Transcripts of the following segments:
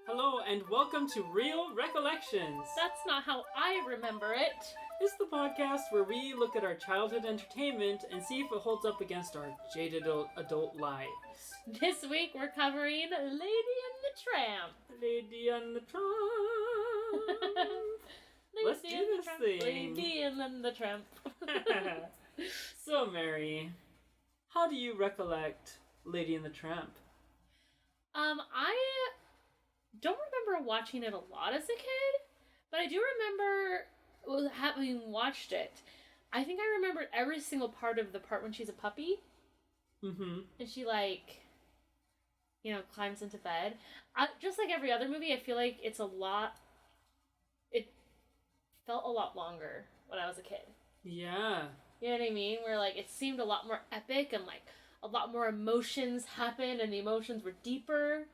Hello and welcome to Real Recollections. That's not how I remember it. It's the podcast where we look at our childhood entertainment and see if it holds up against our jaded adult lives. This week we're covering Lady and the Tramp. Lady and the Tramp. Let's do this thing. Lady and then the Tramp. So, Mary, how do you recollect Lady and the Tramp? I don't remember watching it a lot as a kid, but I do remember having watched it. I think I remembered every single part of the part when she's a puppy. Mm-hmm. And she, climbs into bed. Just like every other movie, I feel like it felt a lot longer when I was a kid. Yeah. You know what I mean? Where, it seemed a lot more epic and, a lot more emotions happened and the emotions were deeper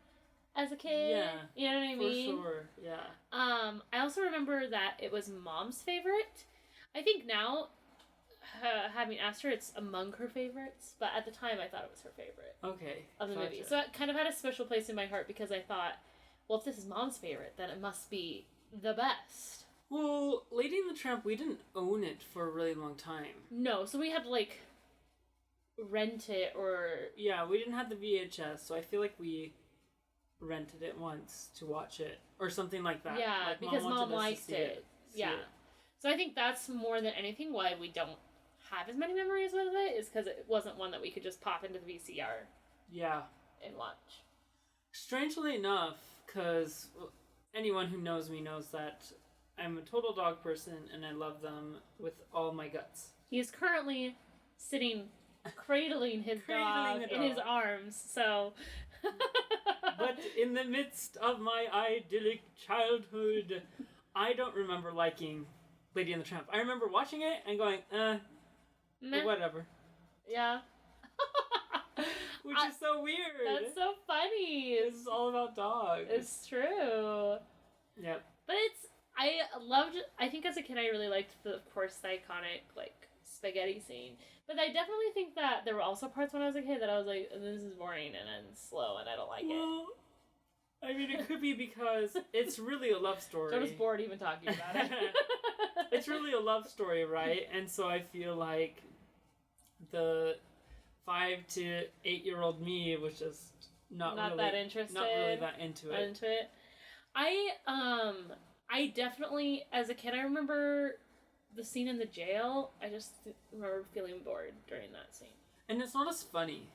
as a kid. Yeah. You know what I mean? For sure, yeah. I also remember that it was Mom's favorite. I think now, having asked her, it's among her favorites, but at the time I thought it was her favorite. Okay. Of the movie. So it kind of had a special place in my heart because I thought, well, if this is Mom's favorite, then it must be the best. Well, Lady and the Tramp, we didn't own it for a really long time. No, so we had to, rent it or... Yeah, we didn't have the VHS, so I feel like we rented it once to watch it. Or something like that. Yeah, because Mom liked it. Yeah. So I think that's more than anything why we don't have as many memories with it, is because it wasn't one that we could just pop into the VCR. Yeah. And watch. Strangely enough, because anyone who knows me knows that I'm a total dog person and I love them with all my guts. He is currently sitting, cradling his dog in his arms, so... But in the midst of my idyllic childhood, I don't remember liking Lady and the Tramp. I remember watching it and going, whatever. Yeah. Which is so weird. That's so funny. This is all about dogs. It's true. Yep. But I think as a kid I really liked the iconic, spaghetti scene. But I definitely think that there were also parts when I was a kid that I was like, this is boring and slow and I don't like it. I mean, it could be because it's really a love story. I was bored even talking about it. It's really a love story, right? And so I feel like the 5 to 8-year-old me was just not really that interested. Not really that into it. I definitely, as a kid, I remember the scene in the jail. I just remember feeling bored during that scene. And it's not as funny.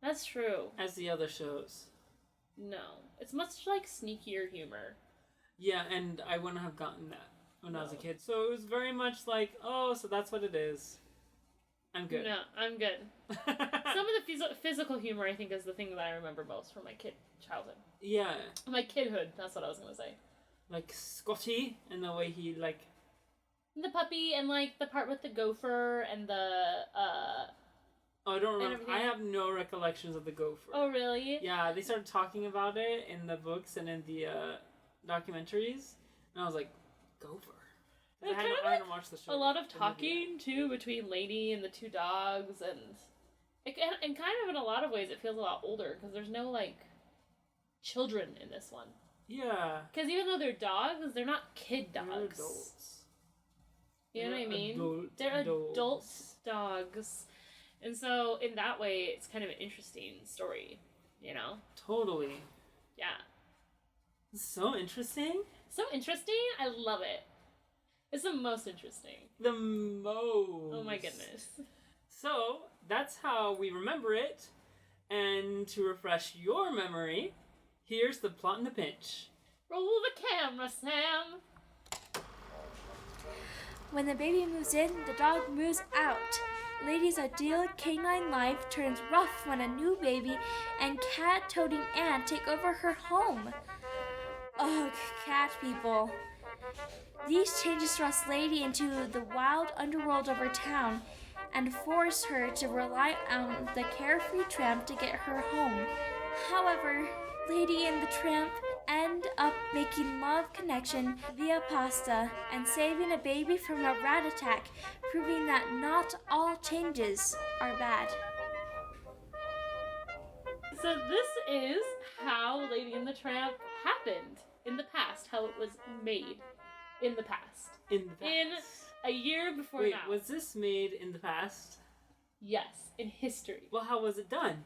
That's true. As the other shows. No. It's much sneakier humor. Yeah, and I wouldn't have gotten that when I was a kid. So it was very much so that's what it is. I'm good. No, I'm good. Some of the physical humor, I think, is the thing that I remember most from my childhood. Yeah. My kidhood, that's what I was going to say. Scotty, and the way he, The puppy, and, the part with the gopher, and the, Oh, I don't remember. I have no recollections of the gopher. Oh, really? Yeah, they started talking about it in the books and in the documentaries, and I was like, gopher? I hadn't watched the show. A lot of talking, too, between Lady and the two dogs, and kind of in a lot of ways it feels a lot older, because there's no, children in this one. Yeah. Because even though they're dogs, they're not kid dogs. They're adults. You know what I mean? They're adult dogs. And so, in that way, it's kind of an interesting story, you know? Totally. Yeah. So interesting. So interesting? I love it. It's the most interesting. The most. Oh my goodness. So, that's how we remember it. And to refresh your memory, here's the plot in the pinch. Roll the camera, Sam! When the baby moves in, the dog moves out. Lady's ideal canine life turns rough when a new baby and cat-toting aunt take over her home. Ugh, cat people. These changes thrust Lady into the wild underworld of her town and force her to rely on the carefree tramp to get her home. However, Lady and the Tramp end up making love connection via pasta and saving a baby from a rat attack, proving that not all changes are bad. So this is how Lady and the Tramp happened in the past, how it was made in the past. In the past. In a year before Wait, now. was this made in the past? Yes, in history. Well, how was it done?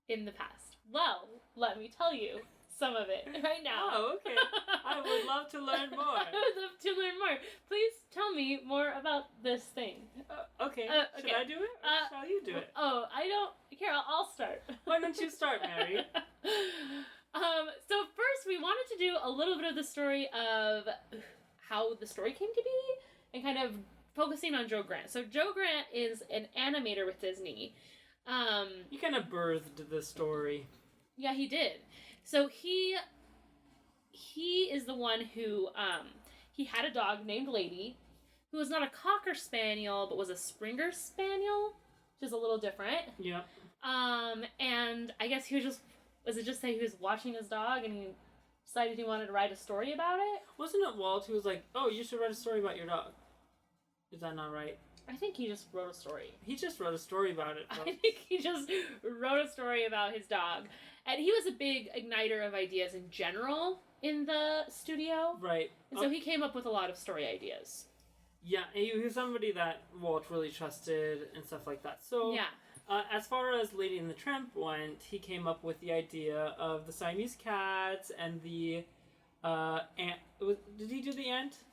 In the past. Well, let me tell you some of it right now. Oh, okay. I would love to learn more. I would love to learn more. Please tell me more about this thing. Okay. Okay. Should I do it? Or shall you do it? Oh, I don't... Carol, I'll start. Why don't you start, Mary? So first we wanted to do a little bit of the story of how the story came to be and kind of focusing on Joe Grant. So Joe Grant is an animator with Disney. You kind of birthed the story. Yeah, he did. So he is the one who, he had a dog named Lady, who was not a Cocker Spaniel, but was a Springer Spaniel, which is a little different. Yeah. And I guess he was it just that he was watching his dog and he decided he wanted to write a story about it? Wasn't it Walt who was like, oh, you should write a story about your dog? Is that not right? I think he just wrote a story. He just wrote a story about it. I think he just wrote a story about his dog. And he was a big igniter of ideas in general in the studio. Right. And so he came up with a lot of story ideas. Yeah, he was somebody that Walt really trusted and stuff like that. So, yeah. As far as Lady and the Tramp went, he came up with the idea of the Siamese cats and the ant. Did he do the ant?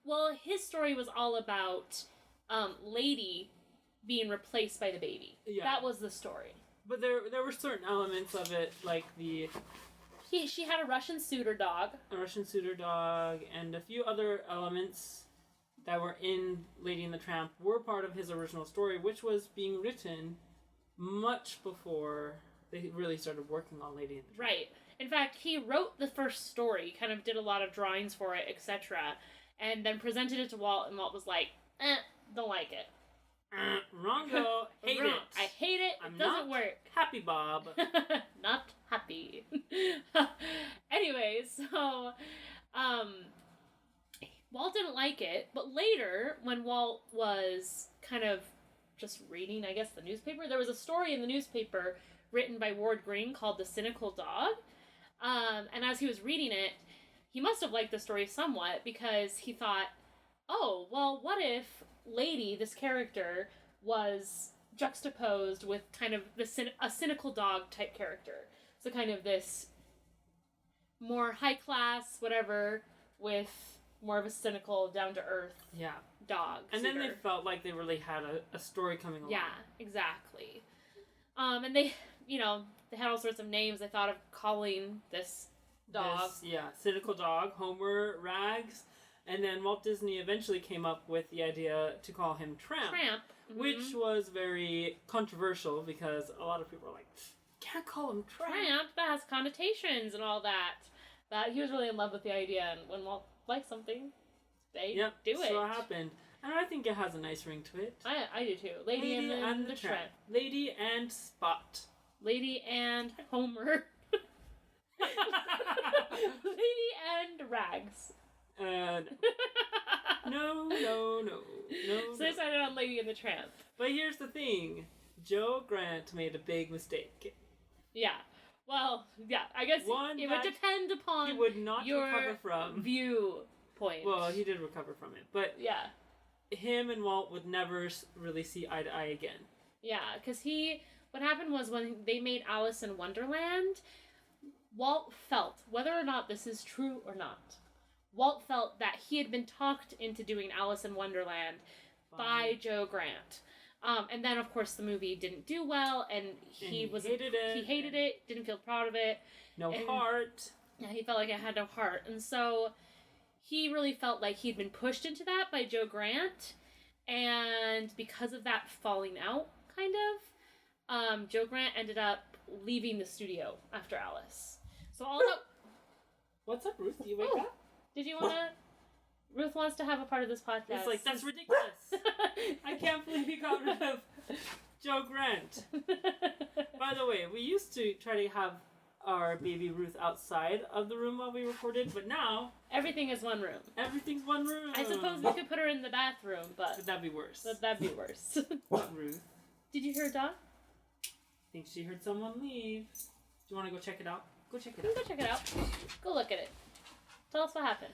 Well, his story was all about Lady being replaced by the baby. Yeah. That was the story. But there were certain elements of it, like She had a Russian suitor dog. A Russian suitor dog, and a few other elements that were in Lady and the Tramp were part of his original story, which was being written much before they really started working on Lady and the Tramp. Right. In fact, he wrote the first story, kind of did a lot of drawings for it, etc., and then presented it to Walt, and Walt was like, don't like it. Wrongo, hate Wrong. it. I hate it. I'm It doesn't not work. Happy Bob. Not happy. Anyway, so Walt didn't like it, but later, when Walt was kind of just reading, I guess, the newspaper, there was a story in the newspaper written by Ward Green called The Cynical Dog. And as he was reading it, he must have liked the story somewhat because he thought, oh, well, what if Lady, this character, was juxtaposed with kind of a cynical dog type character. So kind of this more high class, whatever, with more of a cynical, down to earth dog. And then they felt like they really had a story coming along. Yeah, exactly. And they had all sorts of names they thought of calling this dog. Cynical dog, Homer, Rags. And then Walt Disney eventually came up with the idea to call him Tramp. Mm-hmm. Which was very controversial because a lot of people are like, can't call him Tramp. Tramp, that has connotations and all that. But he was really in love with the idea, and when Walt likes something, they do it. So it happened. And I think it has a nice ring to it. I do too. Lady and the Tramp. Lady and Spot. Lady and Homer. Lady and Rags. No. So they decided on Lady and the Tramp. But here's the thing. Joe Grant made a big mistake. Yeah. Well, yeah, I guess it would depend upon he would not your recover from. Viewpoint. Well, he did recover from it. But yeah, him and Walt would never really see eye to eye again. Yeah, because what happened was when they made Alice in Wonderland, Walt felt, whether or not this is true or not, Walt felt that he had been talked into doing Alice in Wonderland by Joe Grant. And then, of course, the movie didn't do well, and he hated it. He hated it, didn't feel proud of it. No heart. Yeah, he felt like it had no heart. And so he really felt like he'd been pushed into that by Joe Grant. And because of that falling out, kind of, Joe Grant ended up leaving the studio after Alice. So all that... What's up, Ruth? Do you wake up? Did you want to... Ruth wants to have a part of this podcast. It's like, that's ridiculous. I can't believe you got rid of Joe Grant. By the way, we used to try to have our baby Ruth outside of the room while we recorded, but now... Everything is one room. Everything's one room. I suppose we could put her in the bathroom, but that'd be worse. That'd be worse. Ruth. Did you hear a dog? I think she heard someone leave. Do you want to go check it out? Go check it You out. can go check it out. Go look at it. Tell us what happened.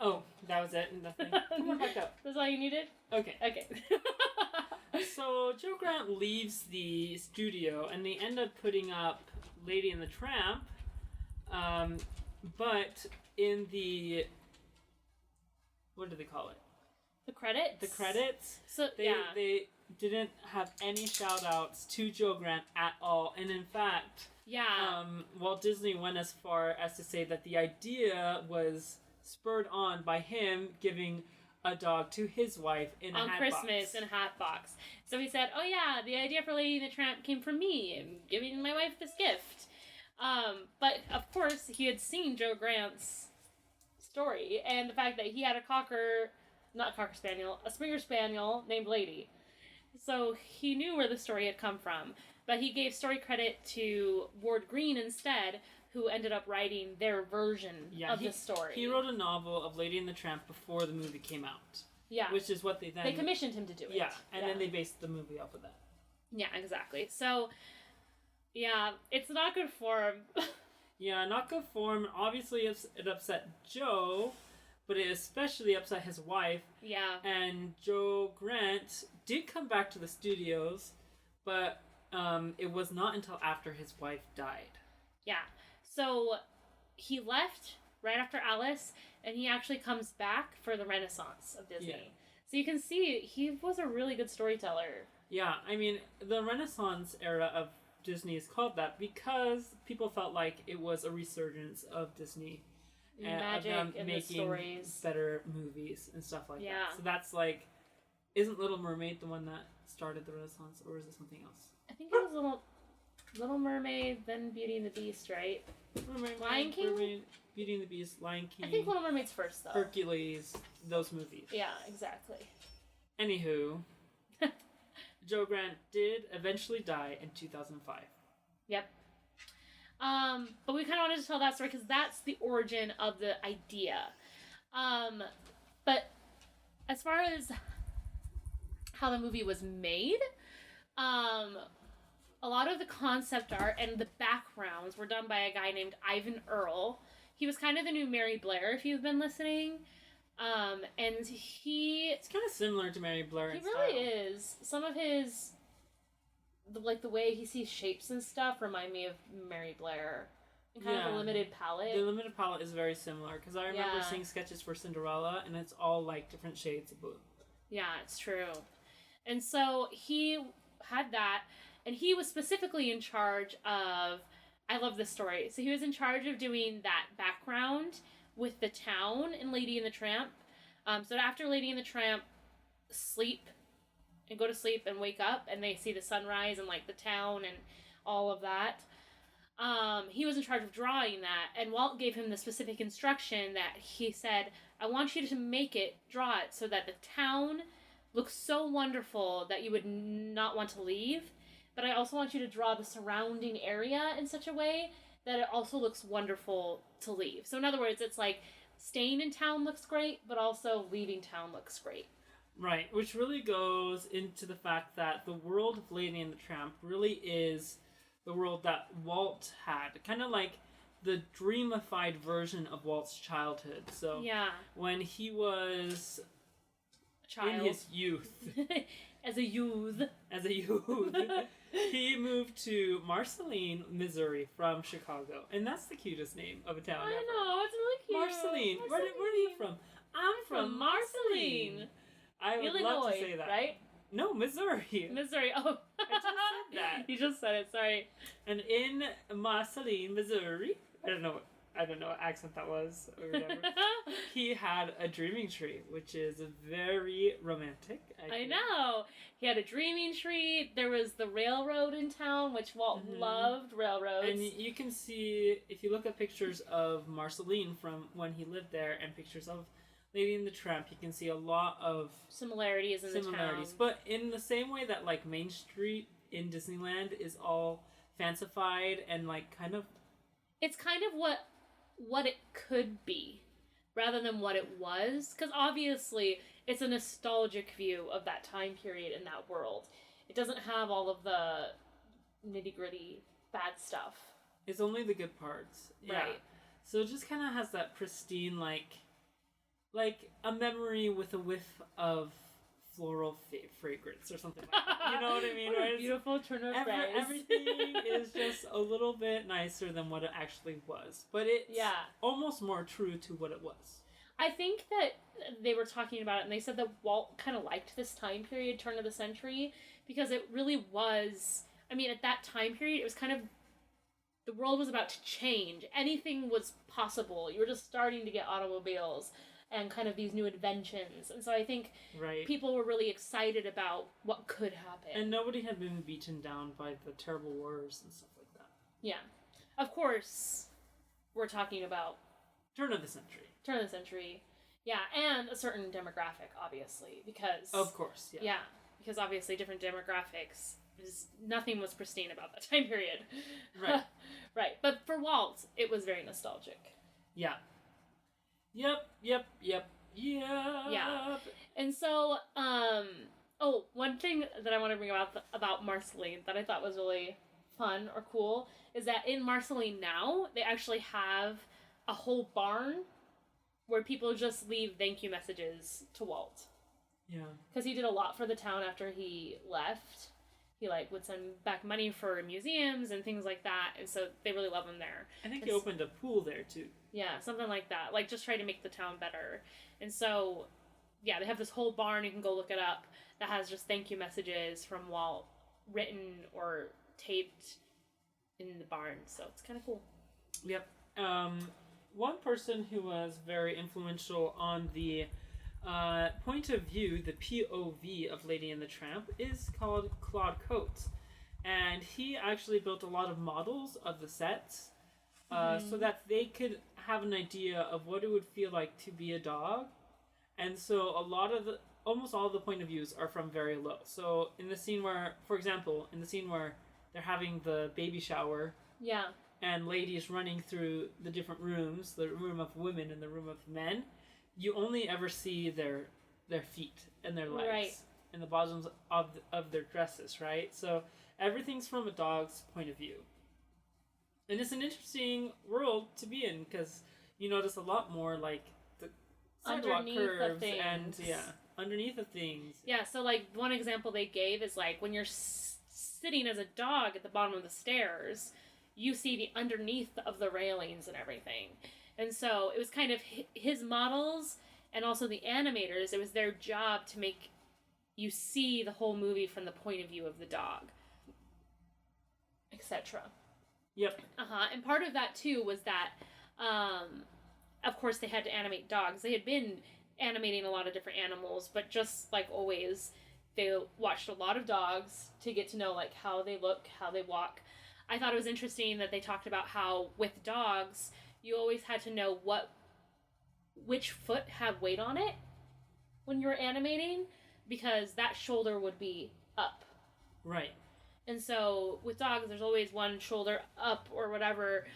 Oh, that was it? Nothing? Come on back up. That's all you needed? Okay. Okay. So Joe Grant leaves the studio and they end up putting up Lady and the Tramp. But in the... What do they call it? The credits? The credits? So, They didn't have any shout-outs to Joe Grant at all. And in fact... Yeah. Walt Disney went as far as to say that the idea was spurred on by him giving a dog to his wife in a on hat Christmas box. in a hat box. So he said, "Oh yeah, the idea for Lady and the Tramp came from me and giving my wife this gift." But of course, he had seen Joe Grant's story and the fact that he had a Springer Spaniel named Lady. So he knew where the story had come from. But he gave story credit to Ward Green instead, who ended up writing their version of the story. He wrote a novel of Lady and the Tramp before the movie came out. Yeah. Which is what they then... They commissioned him to do it. Yeah, and then they based the movie off of that. Yeah, exactly. So, yeah, it's not good form. Yeah, not good form. Obviously, it upset Joe, but it especially upset his wife. Yeah. And Joe Grant did come back to the studios, but it was not until after his wife died. Yeah. So he left right after Alice, and he actually comes back for the Renaissance of Disney. Yeah. So you can see he was a really good storyteller. Yeah, I mean, the Renaissance era of Disney is called that because people felt like it was a resurgence of Disney. Magic and and making the stories. Better movies and stuff like that. So that's like, isn't Little Mermaid the one that started the Renaissance, or is it something else? I think it was Little Mermaid, then Beauty and the Beast, right? Lion King? Mermaid, Beauty and the Beast, Lion King. I think Little Mermaid's first, though. Hercules, those movies. Yeah, exactly. Anywho, Joe Grant did eventually die in 2005. Yep. But we kind of wanted to tell that story because that's the origin of the idea. But as far as how the movie was made, a lot of the concept art and the backgrounds were done by a guy named Ivan Earle. He was kind of the new Mary Blair, if you've been listening. And it's kind of similar to Mary Blair in style. He really is. Some of his, the way he sees shapes and stuff remind me of Mary Blair. And kind of the limited palette. The limited palette is very similar, because I remember seeing sketches for Cinderella, and it's all, like, different shades of blue. Yeah, it's true. And so he had that, and he was specifically in charge of, I love this story, so he was in charge of doing that background with the town in Lady and the Tramp. So after Lady and the Tramp go to sleep and wake up, and they see the sunrise and, like, the town and all of that, he was in charge of drawing that, and Walt gave him the specific instruction that he said, I want you to draw it so that the town looks so wonderful that you would not want to leave, but I also want you to draw the surrounding area in such a way that it also looks wonderful to leave. So in other words, it's like staying in town looks great, but also leaving town looks great. Right, which really goes into the fact that the world of Lady and the Tramp really is the world that Walt had. Kind of like the dreamified version of Walt's childhood. So when he was in his youth, as a youth, he moved to Marceline, Missouri from Chicago. And that's the cutest name of a town ever. I know, it's really cute. Marceline. Where are you from? I'm from Marceline. I would Illinois, love to say that. Right? No, Missouri. Missouri. Oh, I just said that. You just said it. Sorry. And in Marceline, Missouri, I don't know what accent that was or whatever. He had a dreaming tree, which is very romantic. I know. He had a dreaming tree. There was the railroad in town, which Walt loved railroads. And you can see, if you look at pictures of Marceline from when he lived there and pictures of Lady and the Tramp, you can see a lot of similarities in the town. But in the same way that, like, Main Street in Disneyland is all fancified and, like, kind of... It's kind of what it could be, rather than what it was. Because obviously, it's a nostalgic view of that time period in that world. It doesn't have all of the nitty-gritty bad stuff. It's only the good parts. Yeah. Right. So it just kind of has that pristine, like a memory with a whiff of floral fragrance or something like that. You know what I mean? What a Right? beautiful turn of phrase. Everything is just a little bit nicer than what it actually was. But it's almost more true to what it was. I think that they were talking about it, and they said that Walt kind of liked this time period, turn of the century, because it really was, I mean, at that time period, it was kind of, the world was about to change. Anything was possible. You were just starting to get automobiles and kind of these new inventions. And so I think people were really excited about what could happen. And nobody had been beaten down by the terrible wars and stuff like that. Yeah. Of course, we're talking about turn of the century. Turn of the century. Yeah, and a certain demographic, obviously, because... Of course, yeah. Yeah, because obviously different demographics, nothing was pristine about that time period. Right. Right, but for Walt, it was very nostalgic. Yeah. Yep. Yeah. And so, one thing that I want to bring about Marceline that I thought was really fun or cool is that in Marceline now, they actually have a whole barn where people just leave thank you messages to Walt. Yeah. Because he did a lot for the town after he left. He, would send back money for museums and things like that, and so they really love him there. I think he opened a pool there, too. Yeah, something like that. Just try to make the town better. And so, yeah, they have this whole barn, you can go look it up, that has just thank you messages from Walt written or taped in the barn, so it's kind of cool. Yep. One person who was very influential on the point of view, the POV of Lady and the Tramp, is called Claude Coates. And he actually built a lot of models of the sets so that they could have an idea of what it would feel like to be a dog. And so almost all of the point of views are from very low. So in the scene where, for example, they're having the baby shower. Yeah. And Lady is running through the different rooms, the room of women and the room of men, you only ever see their feet and their legs and the bottoms of their dresses, right? So everything's from a dog's point of view. And it's an interesting world to be in because you notice a lot more the sidewalk curves and underneath of things. Yeah, so one example they gave is when you're sitting as a dog at the bottom of the stairs, you see the underneath of the railings and everything. And so it was kind of his models and also the animators, it was their job to make you see the whole movie from the point of view of the dog, etc. Yep. And part of that, too, was that, of course, they had to animate dogs. They had been animating a lot of different animals, but just like always, they watched a lot of dogs to get to know how they look, how they walk. I thought it was interesting that they talked about how with dogs, you always had to know which foot had weight on it when you were animating, because that shoulder would be up. Right. And so with dogs, there's always one shoulder up or whatever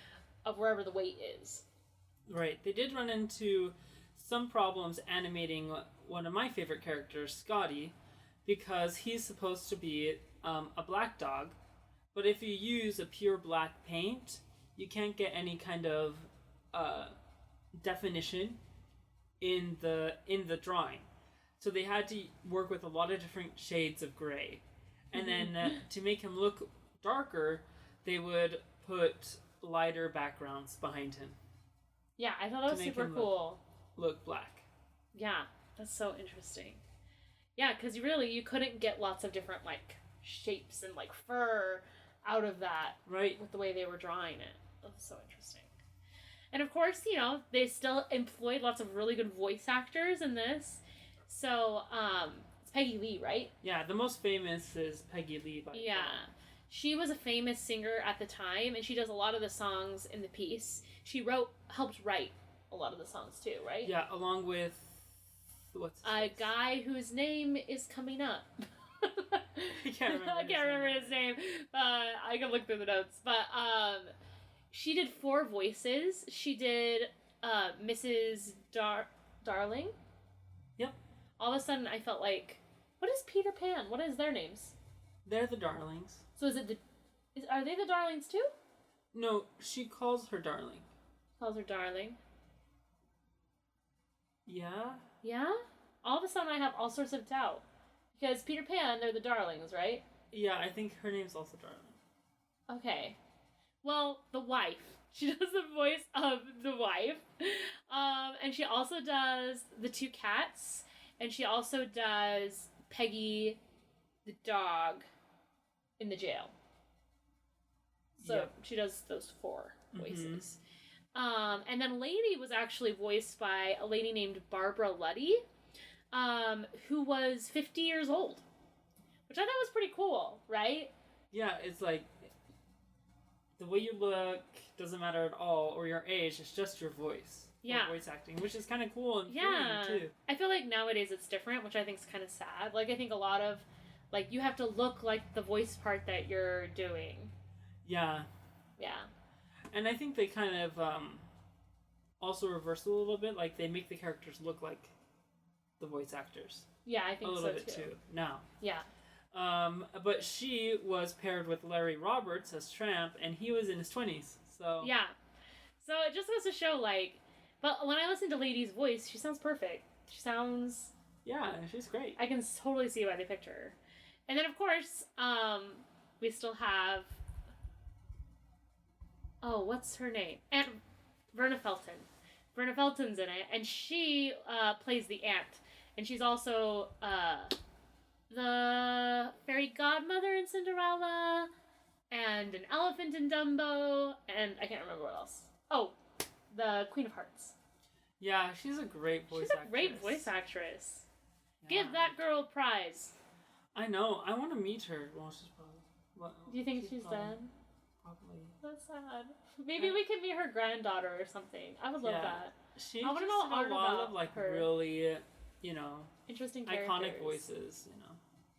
of wherever the weight is. Right. They did run into some problems animating one of my favorite characters, Scotty, because he's supposed to be a black dog. But if you use a pure black paint, you can't get any kind of definition in the drawing. So they had to work with a lot of different shades of gray. And then to make him look darker, they would put lighter backgrounds behind him. Yeah, I thought that was super cool. Look black. Yeah, that's so interesting. Yeah, because you couldn't get lots of different shapes and fur out of that, right? With the way they were drawing it. That's so interesting. And of course, they still employed lots of really good voice actors in this. So, it's Peggy Lee, right? Yeah, the most famous is Peggy Lee by far. She was a famous singer at the time, and she does a lot of the songs in the piece. She helped write a lot of the songs too, right? Yeah, along with a guy whose name is coming up. I can't remember his name, but I can look through the notes. But she did 4 voices. She did Mrs. Darling. Yep. All of a sudden, I felt what is Peter Pan? What is their names? They're the Darlings. So are they the Darlings too? No, she calls her darling. Calls her darling. Yeah? Yeah? All of a sudden I have all sorts of doubt. Because Peter Pan, they're the darlings, right? Yeah, I think her name's also Darling. Okay. Well, the wife. She does the voice of the wife. And she also does the two cats. And she also does Peggy, the dog, in the jail. So she does those 4 voices. And then Lady was actually voiced by a lady named Barbara Luddy, who was 50 years old. Which I thought was pretty cool, right? Yeah, it's like, the way you look doesn't matter at all, or your age, it's just your voice. Yeah. Voice acting, which is kind of cool and freeing, too. I feel like nowadays it's different, which I think is kind of sad. Like, I think a lot of, like, you have to look like the voice part that you're doing. Yeah. Yeah. And I think they kind of also reverse it a little bit. Like, they make the characters look like the voice actors. Yeah, I think so, too. A little bit, too. Now. Yeah. But she was paired with Larry Roberts as Tramp, and he was in his 20s, so... Yeah. So it just goes to show, like... But when I listen to Lady's voice, she sounds perfect. She sounds... Yeah, she's great. I can totally see why they picked her. And then, of course, we still have... Oh, what's her name? Aunt Verna Felton. Verna Felton's in it, and she plays the aunt. And she's also the fairy godmother in Cinderella, and an elephant in Dumbo, and I can't remember what else. Oh, the Queen of Hearts. Yeah, she's a great voice actress. She's a great voice actress. Yeah. Give that girl a prize. I know. I want to meet her. Well, she's probably... Well, do you think she's dead? Probably. That's sad. Maybe we can meet her granddaughter or something. I would love that. She I want to know a lot of like her. Really, you know, interesting characters. Iconic voices. You know.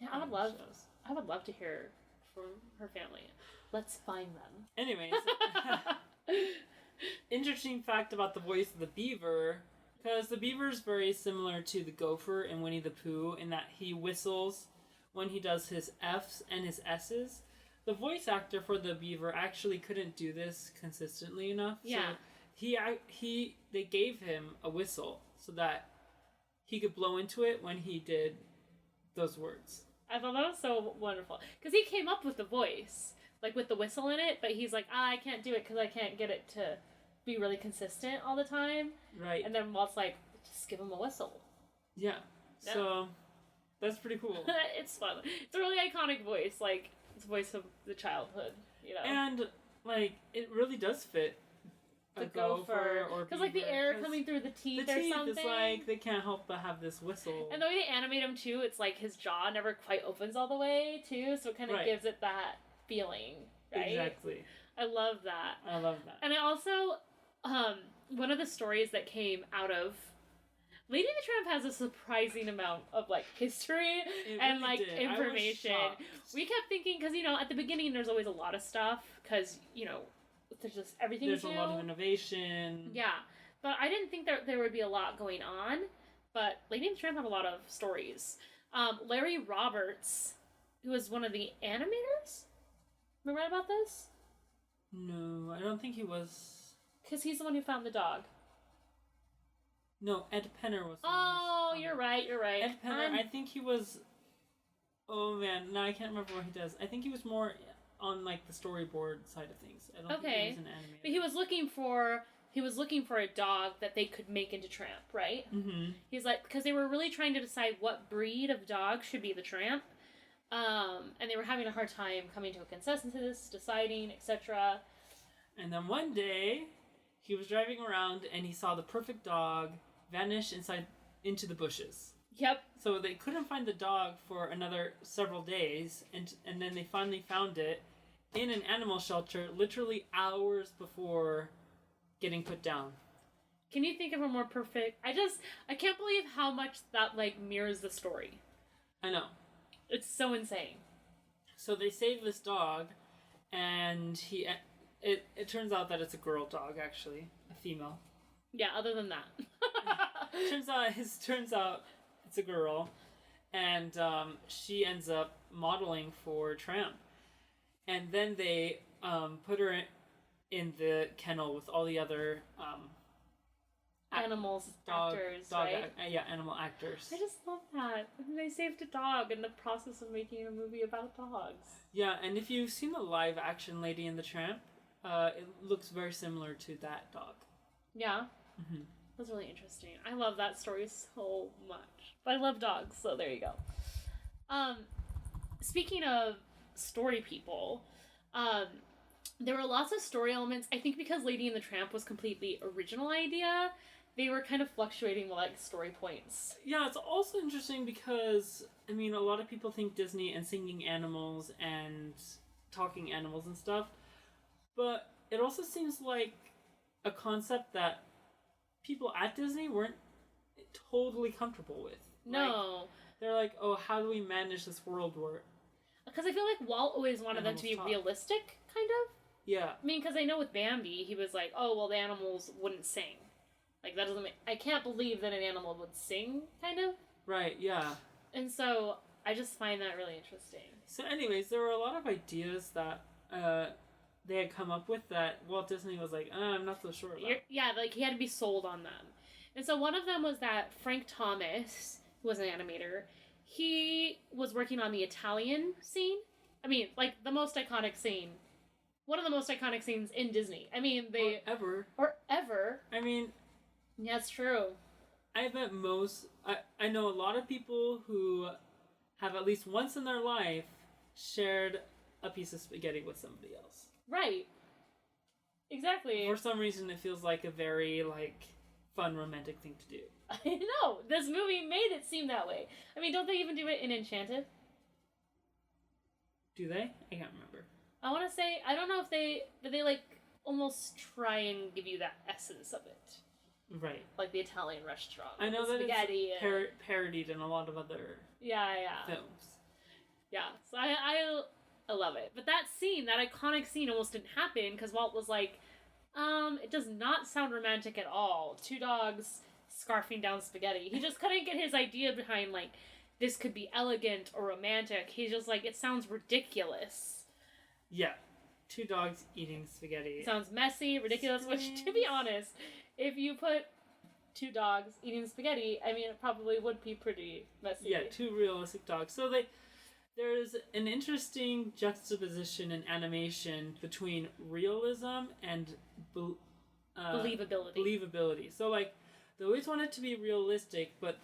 Yeah, I would love to hear from her family. Let's find them. Anyways, interesting fact about the voice of the beaver, because the beaver is very similar to the gopher in Winnie the Pooh in that he whistles when he does his F's and his S's. The voice actor for the beaver actually couldn't do this consistently enough. Yeah. So they gave him a whistle so that he could blow into it when he did those words. I thought that was so wonderful. Because he came up with the voice, like with the whistle in it, but he's like, I can't do it because I can't get it to be really consistent all the time. Right. And then Walt's like, just give him a whistle. Yeah. No. So, that's pretty cool. It's fun. It's a really iconic voice, like, it's the voice of the childhood, you know? And, like, it really does fit the gopher. Because, like, the air coming through the teeth or something. It's like, they can't help but have this whistle. And the way they animate him, too, it's like his jaw never quite opens all the way, too, so it kind of gives it that feeling, right? Exactly. I love that. I love that. And I also, one of the stories that came out of Lady and the Tramp has a surprising amount of, like, history and, really like, information. We kept thinking, because, you know, at the beginning there's always a lot of stuff, because, you know, there's just everything There's a lot of innovation. Yeah. But I didn't think that there would be a lot going on, but Lady and the Tramp have a lot of stories. Larry Roberts, who was one of the animators? Am I right about this? No, I don't think he was. Because he's the one who found the dog. No, Ed Penner was. Oh, you're right. Ed Penner, I think he was. Oh man, no, I can't remember what he does. I think he was more on like the storyboard side of things. I don't think he was an animator. But he was looking for a dog that they could make into Tramp, right? Mm-hmm. He's like, because they were really trying to decide what breed of dog should be the Tramp. And they were having a hard time coming to a consensus, deciding, etc. And then one day, he was driving around and he saw the perfect dog vanish into the bushes. Yep. So they couldn't find the dog for another several days, and then they finally found it in an animal shelter literally hours before getting put down. Can you think of a more perfect... I can't believe how much that, like, mirrors the story. I know. It's so insane. So they save this dog, and it turns out that it's a girl dog, actually. A female. Yeah, other than that. turns out it's a girl, and she ends up modeling for Tramp. And then they put her in the kennel with all the other animals, actors, right? Animal actors. I just love that. And they saved a dog in the process of making a movie about dogs. Yeah, and if you've seen the live action Lady and the Tramp, it looks very similar to that dog. Yeah? Mm-hmm. That's really interesting. I love that story so much. But I love dogs, so there you go. Speaking of story people, there were lots of story elements. I think because Lady and the Tramp was completely original idea, they were kind of fluctuating like story points. Yeah, it's also interesting because, I mean, a lot of people think Disney and singing animals and talking animals and stuff, but it also seems like a concept that people at Disney weren't totally comfortable with. No. Like, they're like, oh, how do we manage this world where... Because I feel like Walt always wanted them to be realistic, kind of. Yeah. I mean, because I know with Bambi, he was like, oh, well, the animals wouldn't sing. Like, that doesn't make... I can't believe that an animal would sing, kind of. Right, yeah. And so, I just find that really interesting. So anyways, there were a lot of ideas that they had come up with that Walt Disney was like, I'm not so sure about. Yeah, like, he had to be sold on them. And so one of them was that Frank Thomas, who was an animator, he was working on the Italian scene. I mean, like, the most iconic scene. One of the most iconic scenes in Disney. I mean, they... Or ever. I mean... Yeah, it's true. I bet I know a lot of people who have at least once in their life shared a piece of spaghetti with somebody else. Right. Exactly. For some reason, it feels like a very, like, fun, romantic thing to do. I know! This movie made it seem that way. I mean, don't they even do it in Enchanted? Do they? I can't remember. I want to say, I don't know if they like, almost try and give you that essence of it. Right. Like the Italian restaurant. I know that spaghetti it's parodied in a lot of other films. Yeah, so I love it. But that scene, that iconic scene almost didn't happen because Walt was like, it does not sound romantic at all. Two dogs scarfing down spaghetti. He just couldn't get his idea behind, like, this could be elegant or romantic. He's just like, it sounds ridiculous. Yeah. Two dogs eating spaghetti. It sounds messy, ridiculous, which, to be honest, if you put two dogs eating spaghetti, I mean, it probably would be pretty messy. Yeah, two realistic dogs. So there's an interesting juxtaposition in animation between realism and believability. So, like, they always want it to be realistic, but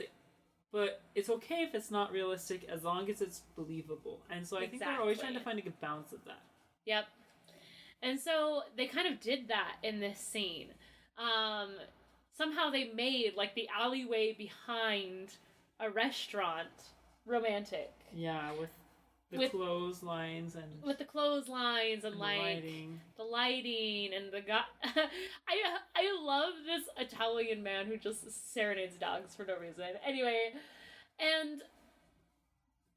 it's okay if it's not realistic as long as it's believable. And so I think they're always trying to find a good balance of that. Yep. And so they kind of did that in this scene. Somehow they made, like, the alleyway behind a restaurant romantic. Yeah, with the clotheslines and... With the clotheslines and like, the lighting and the guy... I love this Italian man who just serenades dogs for no reason. Anyway, and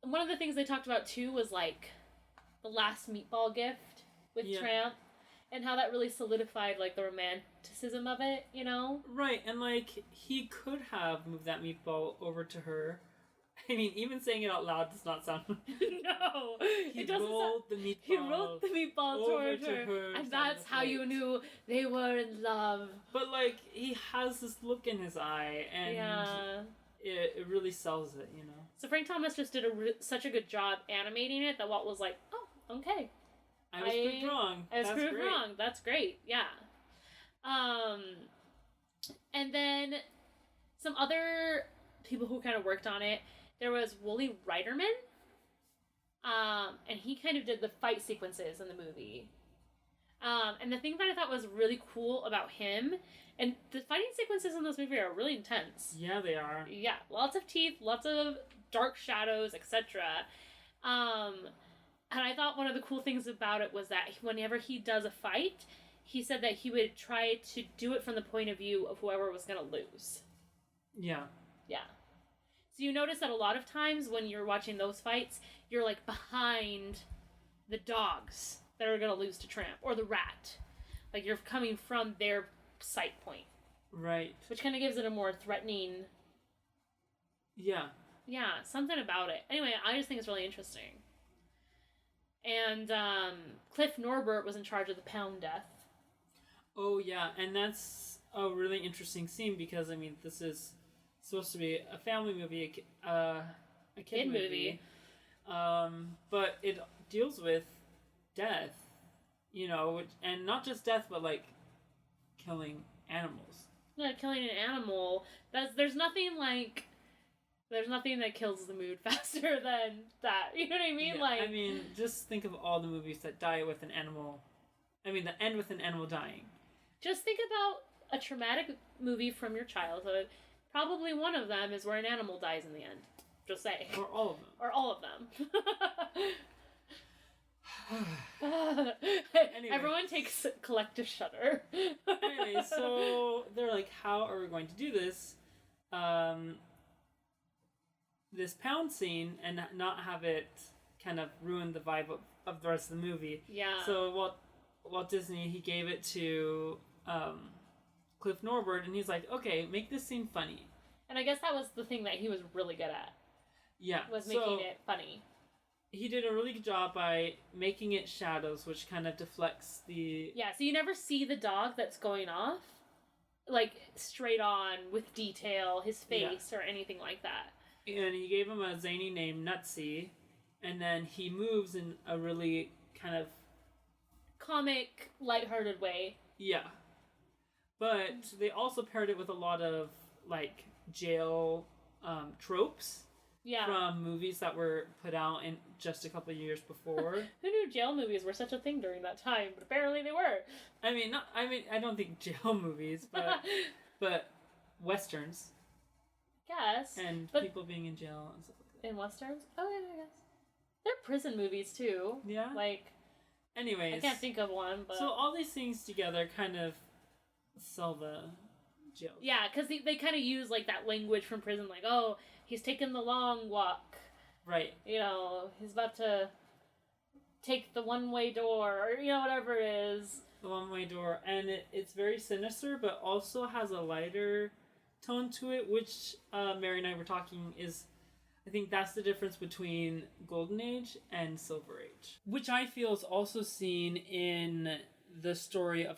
one of the things they talked about, too, was, like, the last meatball gift with Tramp. And how that really solidified, like, the romanticism of it, you know? Right, and, like, he could have moved that meatball over to her. I mean, even saying it out loud does not sound... No! He rolled the meatball toward her. And that's how you knew they were in love. But, like, he has this look in his eye, and it really sells it, you know? So Frank Thomas just did such a good job animating it that Walt was like, oh, okay. I was proved wrong. I was proved wrong. That's great. Yeah. And then some other people who kind of worked on it. There was Wooly Reiterman. And he kind of did the fight sequences in the movie. And the thing that I thought was really cool about him, and the fighting sequences in this movie are really intense. Yeah, they are. Yeah, lots of teeth, lots of dark shadows, etc. And I thought one of the cool things about it was that whenever he does a fight, he said that he would try to do it from the point of view of whoever was going to lose. Yeah. Yeah. So you notice that a lot of times when you're watching those fights, you're, like, behind the dogs that are going to lose to Tramp, or the rat. Like, you're coming from their sight point. Right. Which kind of gives it a more threatening... Yeah. Yeah, something about it. Anyway, I just think it's really interesting. And Cliff Norbert was in charge of the pound death Oh yeah, and that's a really interesting scene because I mean this is supposed to be a family movie, a kid movie, but it deals with death, you know, and not just death, but like killing animals. Yeah, killing an animal. There's nothing that kills the mood faster than that. You know what I mean? Yeah, like, I mean, just think of all the movies that die with an animal. I mean, that end with an animal dying. Just think about a traumatic movie from your childhood. Probably one of them is where an animal dies in the end. Just say. Or all of them. Or all of them. Anyway. Everyone takes collective shudder. Anyway, so they're like, how are we going to do this? This pound scene and not have it kind of ruin the vibe of the rest of the movie. Yeah. So Walt Disney, he gave it to Cliff Norbert, and he's like, okay, make this scene funny. And I guess that was the thing that he was really good at. Yeah. Was making it funny. He did a really good job by making it shadows, which kind of deflects the... Yeah, so you never see the dog that's going off, like, straight on, with detail, his face, or anything like that. And he gave him a zany name, Nutsy, and then he moves in a really kind of... comic, lighthearted way. Yeah. But they also paired it with a lot of, like, jail tropes. Yeah. From movies that were put out in just a couple of years before. Who knew jail movies were such a thing during that time? But apparently they were. I don't think jail movies, but westerns. Yes. And people being in jail and stuff like that. In westerns? Oh, yeah, I guess. They're prison movies, too. Yeah? Like... Anyways. I can't think of one, but... So all these things together kind of sell the jail. Yeah, because they kind of use, like, that language from prison, like, oh, he's taking the long walk. Right. You know, he's about to take the one-way door, or, you know, whatever it is. The one-way door. And it's very sinister, but also has a lighter tone to it, which Mary and I were talking is... I think that's the difference between Golden Age and Silver Age. Which I feel is also seen in the story of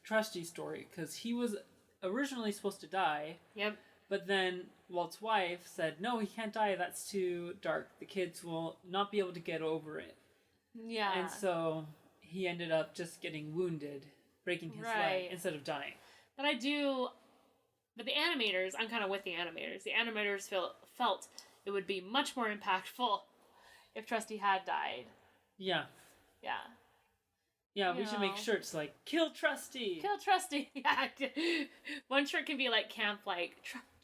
Trusty's story, because he was originally supposed to die. Yep. But then Walt's wife said, no, he can't die, that's too dark. The kids will not be able to get over it. Yeah. And so he ended up just getting wounded, breaking his leg, instead of dying. But the animators, I'm kind of with the animators. The animators felt it would be much more impactful if Trusty had died. Yeah. Yeah. Yeah, we should make shirts like, kill Trusty! Kill Trusty! Yeah. One shirt can be like camp, like,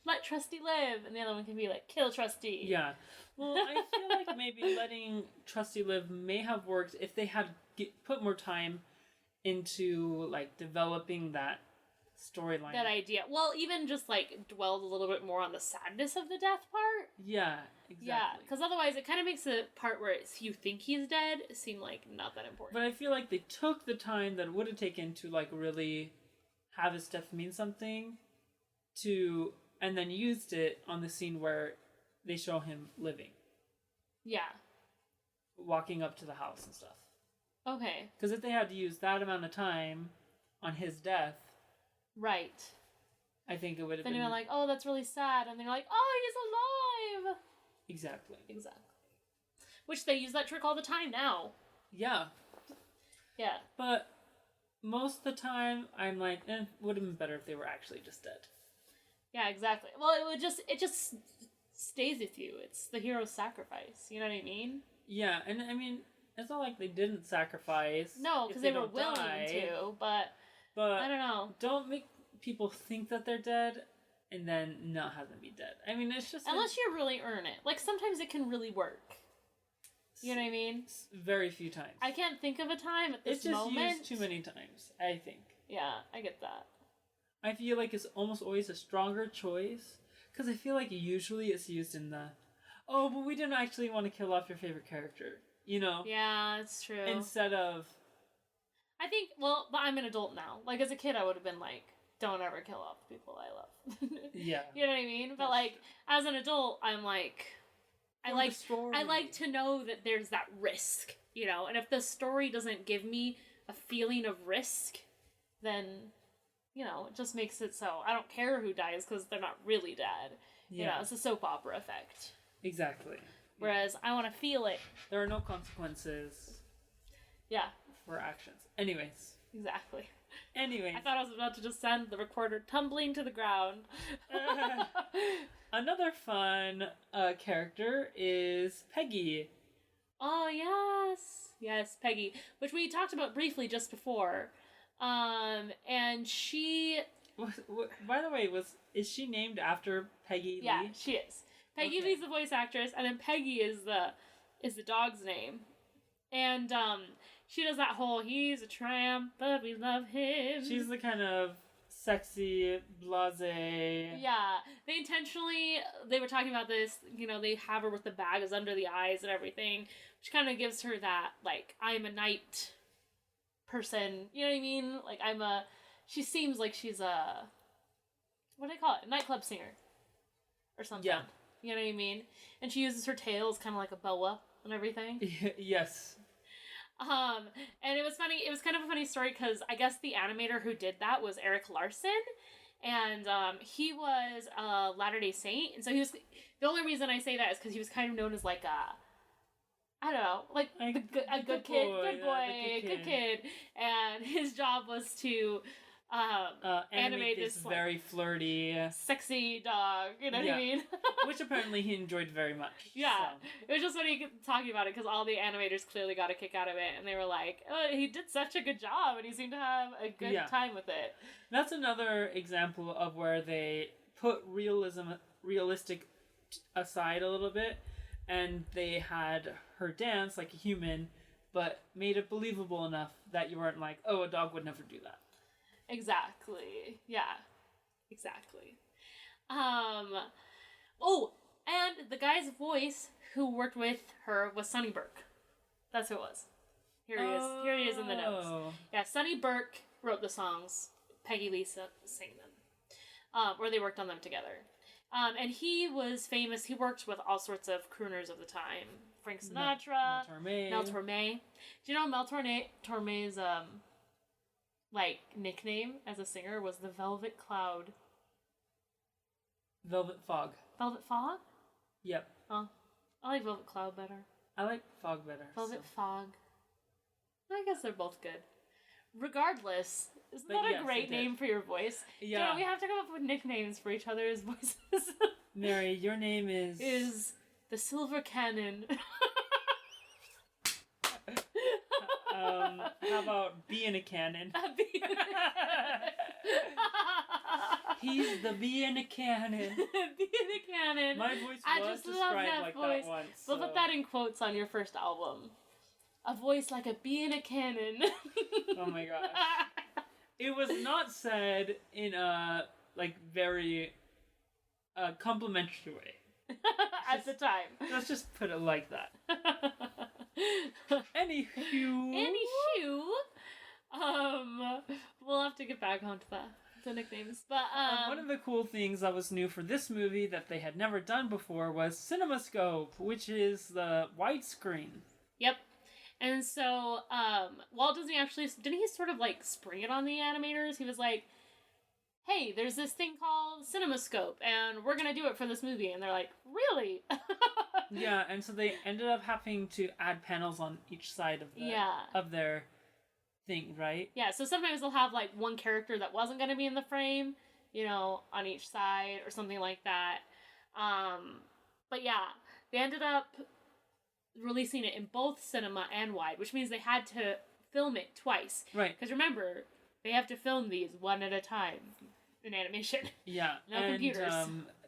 let Trusty live, and the other one can be like, kill Trusty. Yeah. Well, I feel like maybe letting Trusty live may have worked if they had put more time into, like, developing that storyline. That idea. Well, even just, like, dwelled a little bit more on the sadness of the death part. Yeah, exactly. Yeah, because otherwise it kind of makes the part where you think he's dead seem like not that important. But I feel like they took the time that it would have taken to, like, really have his death mean something and then used it on the scene where they show him living. Yeah. Walking up to the house and stuff. Okay. Because if they had to use that amount of time on his death... Right. I think it would have been... Then you're like, oh, that's really sad. And they're like, oh, he's alive! Exactly. Which they use that trick all the time now. Yeah. Yeah. But most of the time, I'm like, would have been better if they were actually just dead. Yeah, exactly. Well, it just stays with you. It's the hero's sacrifice. You know what I mean? Yeah, and I mean, it's not like they didn't sacrifice. No, because they were willing to, but I don't know. Don't make people think that they're dead and then not have them be dead. I mean, it's just... Unless you really earn it. Like, sometimes it can really work. You know what I mean? Very few times. I can't think of a time at this moment. It's just used too many times, I think. Yeah, I get that. I feel like it's almost always a stronger choice. Because I feel like usually it's used in the... Oh, but we didn't actually want to kill off your favorite character. You know? Yeah, it's true. Instead of... I think, well, but I'm an adult now. Like, as a kid, I would have been like, don't ever kill off the people I love. Yeah. You know what I mean? But, like, as an adult, I'm like... I like to know that there's that risk, you know? And if the story doesn't give me a feeling of risk, then, you know, it just makes it so I don't care who dies because they're not really dead. Yeah. You know, it's a soap opera effect. Exactly. Whereas I want to feel it. There are no consequences. Yeah. For actions. Anyways. Exactly. Anyways. I thought I was about to just send the recorder tumbling to the ground. Another fun character is Peggy. Oh, yes. Yes, Peggy. Which we talked about briefly just before. And she... By the way, is she named after Peggy Lee? Yeah, she is. Peggy Lee's the voice actress, and then Peggy is the dog's name. And she does that whole, he's a tramp, but we love him. She's the kind of sexy, blasé. Yeah. They were talking about this, you know, they have her with the bags under the eyes and everything, which kind of gives her that, like, I'm a night person. You know what I mean? Like, she seems like she's a, what do they call it? A nightclub singer. Or something. Yeah. You know what I mean? And she uses her tail as kind of like a boa and everything. Yes. And it was funny. It was kind of a funny story because I guess the animator who did that was Eric Larson, and he was a Latter-day Saint, and so he was. The only reason I say that is because he was kind of known as like I don't know, like a good kid, and his job was to animate this very flirty, sexy dog. You know what I mean? Which apparently he enjoyed very much. Yeah, so. It was just funny talking about it because all the animators clearly got a kick out of it, and they were like, "Oh, he did such a good job, and he seemed to have a good time with it." That's another example of where they put realistic aside a little bit, and they had her dance like a human, but made it believable enough that you weren't like, "Oh, a dog would never do that." Exactly. Yeah. Exactly. Oh, and the guy's voice who worked with her was Sonny Burke. That's who it was. Here he is. Here he is in the notes. Yeah, Sonny Burke wrote the songs. Peggy Lee sang them. Or they worked on them together. And he was famous. He worked with all sorts of crooners of the time. Frank Sinatra. Mel Torme. Do you know Mel Torme's like nickname as a singer was the Velvet Cloud. Velvet Fog. Velvet Fog? Yep. Oh, I like Velvet Cloud better. I like Fog better. Velvet Fog. I guess they're both good. Regardless, isn't that a great name for your voice? Yeah. Jonah, we have to come up with nicknames for each other's voices. Mary, your name is... Is the Silver Cannon. How about bee in a cannon? He's the bee in a cannon. Bee in a cannon. My voice was described like that once. We'll put that in quotes on your first album. A voice like a bee in a cannon. Oh my gosh. It was not said in a, like, very complimentary way. At the time. Let's just put it like that. Anywho, we'll have to get back onto the nicknames. But one of the cool things that was new for this movie that they had never done before was CinemaScope, which is the widescreen. Yep. And so Walt Disney didn't he sort of like spring it on the animators? He was like, hey, there's this thing called CinemaScope, and we're gonna do it for this movie. And they're like, really? Yeah, and so they ended up having to add panels on each side of their thing, right? Yeah, so sometimes they'll have like one character that wasn't gonna be in the frame, you know, on each side or something like that. But yeah, they ended up releasing it in both cinema and wide, which means they had to film it twice. Right. Because remember, they have to film these one at a time in animation. Yeah. No computers.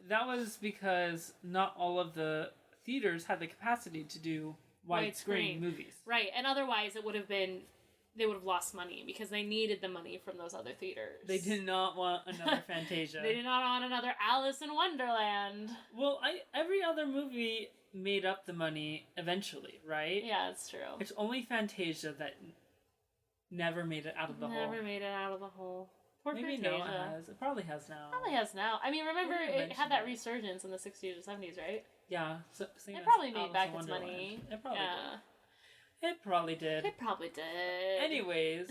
That was because not all of the theaters had the capacity to do widescreen movies. Right, and otherwise they would have lost money because they needed the money from those other theaters. They did not want another Fantasia. They did not want another Alice in Wonderland. Well, every other movie made up the money eventually, right? Yeah, that's true. It's only Fantasia that never made it out of the hole. Never made it out of the hole. Poor Maybe Fantasia. no, it has. It probably has now. Probably has now. I mean, remember it had that resurgence in the 60s or 70s, right? Yeah. It probably made back its money. It probably did. It probably did. It probably did. Anyways,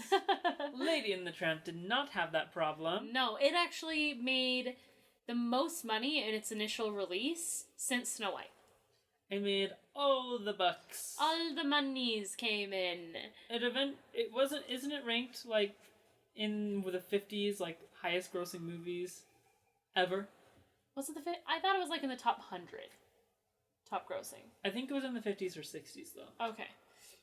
Lady and the Tramp did not have that problem. No, it actually made the most money in its initial release since Snow White. It made all the bucks. All the monies came in. Isn't it ranked like in the 50s, like highest grossing movies ever? Was it I thought it was like in the top 100. Top grossing. I think it was in the 50s or 60s though. Okay.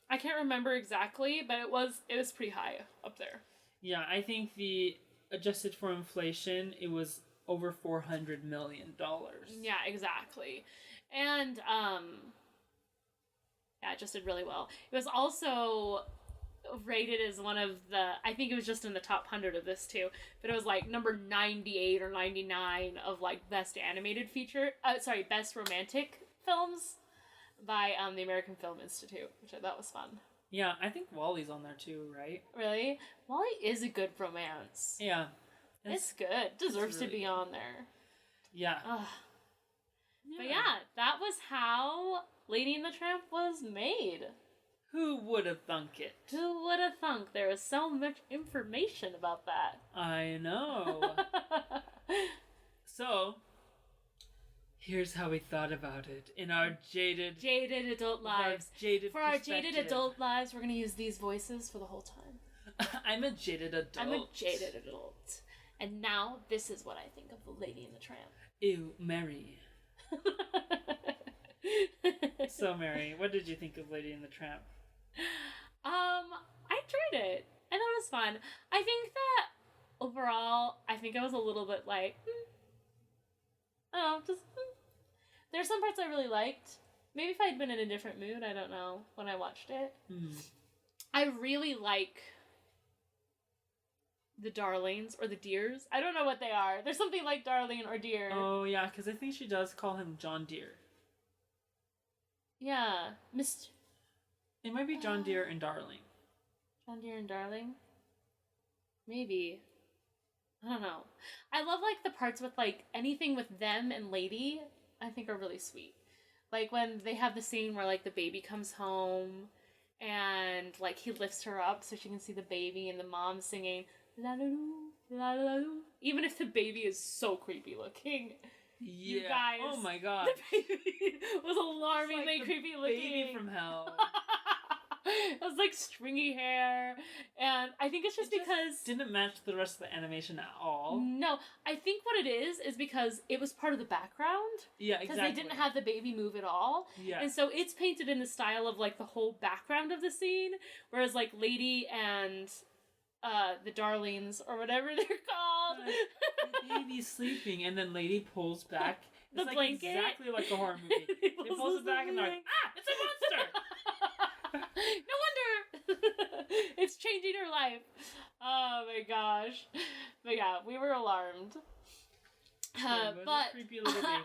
I can't remember exactly, but it was pretty high up there. Yeah, I think the adjusted for inflation, it was over $400 million. Yeah, exactly. And it just did really well. It was also rated as one of I think it was just in the top 100 of this too, but it was like number 98 or 99 of like best best romantic films by the American Film Institute, which I thought was fun. Yeah, I think WALL-E's on there too, right? Really? WALL-E is a good romance. Yeah. It's good. Deserves really to be on there. Yeah. But yeah, that was how Lady and the Tramp was made. Who would have thunk it? Who would have thunk? There was so much information about that. I know. So, here's how we thought about it in our jaded adult lives. For our jaded adult lives, we're going to use these voices for the whole time. I'm a jaded adult. I'm a jaded adult. And now, this is what I think of the Lady and the Tramp. Ew, Mary. So, Mary, what did you think of Lady and the Tramp? I enjoyed it. I thought it was fun. I think that overall, I think I was a little bit like, I don't know, there's some parts I really liked. Maybe if I'd been in a different mood, I don't know, when I watched it. I really like the darlings or the deers. I don't know what they are. There's something like darling or deer. Oh, yeah, because I think she does call him John Deere. Yeah. It might be John Deere and Darling. John Deere and Darling? Maybe. I don't know. I love, like, the parts with, like, anything with them and Lady, I think are really sweet. Like, when they have the scene where, like, the baby comes home and, like, he lifts her up so she can see the baby and the mom singing, la-la-doo, la-la-doo. Even if the baby is so creepy looking. Yeah. You guys. Oh my god. The baby was alarmingly like creepy looking. Baby from hell. It was like stringy hair, and I think it's just because didn't match the rest of the animation at all. No, I think what it is because it was part of the background. Yeah, exactly. Because they didn't have the baby move at all. Yeah. And so it's painted in the style of like the whole background of the scene, whereas like Lady and the Darlings or whatever they're called. The baby's sleeping, and then Lady pulls back. It's the like blanket. Exactly like a horror movie. They pulls it back and they're like, it's a monster! No wonder! It's changing her life. Oh my gosh. But yeah, we were alarmed. But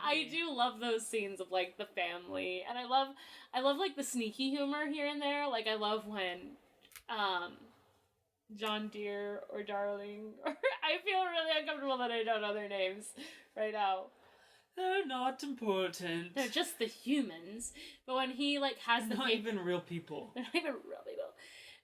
I do love those scenes of like the family, and I love like the sneaky humor here and there. Like I love when John Deere or Darling, or I feel really uncomfortable that I don't know their names right now. They're not important. They're just the humans. But when he like has They're not even real people. They're not even real people.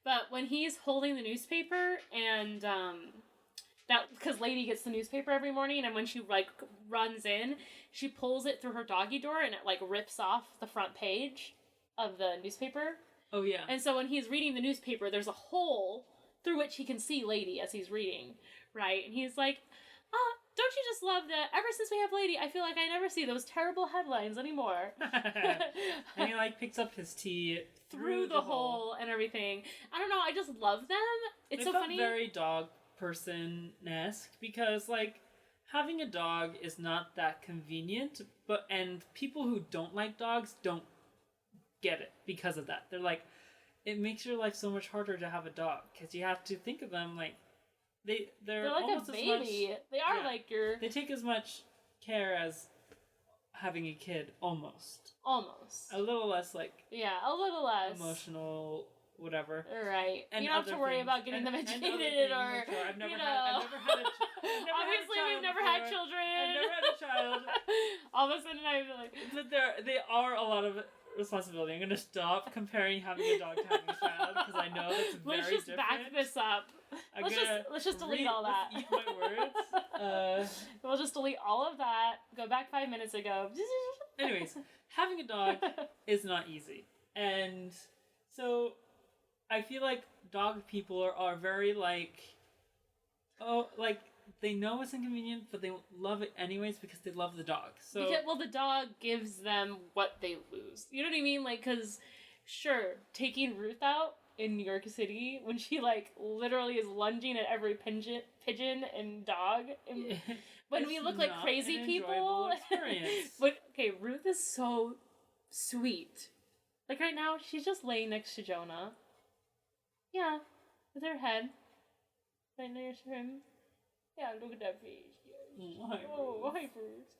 But when he's holding the newspaper and that because Lady gets the newspaper every morning, and when she like runs in, she pulls it through her doggy door and it like rips off the front page of the newspaper. Oh yeah. And so when he's reading the newspaper, there's a hole through which he can see Lady as he's reading, right? And he's like, don't you just love that ever since we have Lady, I feel like I never see those terrible headlines anymore. And he like picks up his tea through the hole and everything. I don't know, I just love them. It's so funny. Very dog person-esque because like having a dog is not that convenient, and people who don't like dogs don't get it because of that. They're like, it makes your life so much harder to have a dog because you have to think of them like they're like almost a baby. As much, they are like your. They take as much care as having a kid, almost. Almost. A little less like. Yeah, a little less emotional, whatever. Right. And you don't have to worry about getting them educated or. I've never had. Obviously, we've never had children. I've never had a child. All of a sudden, I feel like. But they are a lot of responsibility. I'm gonna stop comparing having a dog to having a child because I know that's very Let's just different. back this up. Let's just delete all that. Let's eat my words. We'll just delete all of that. Go back 5 minutes ago. Anyways, having a dog is not easy, and so I feel like dog people are very like, they know it's inconvenient, but they love it anyways because they love the dog. So the dog gives them what they lose. You know what I mean? Like, because, sure, taking Ruth out in New York City when she, like, literally is lunging at every pigeon and dog. And when we look like crazy people. But, okay, Ruth is so sweet. Like, right now, she's just laying next to Jonah. Yeah, with her head right next to him. Yeah, look at that face. Yes. Hi, Bruce.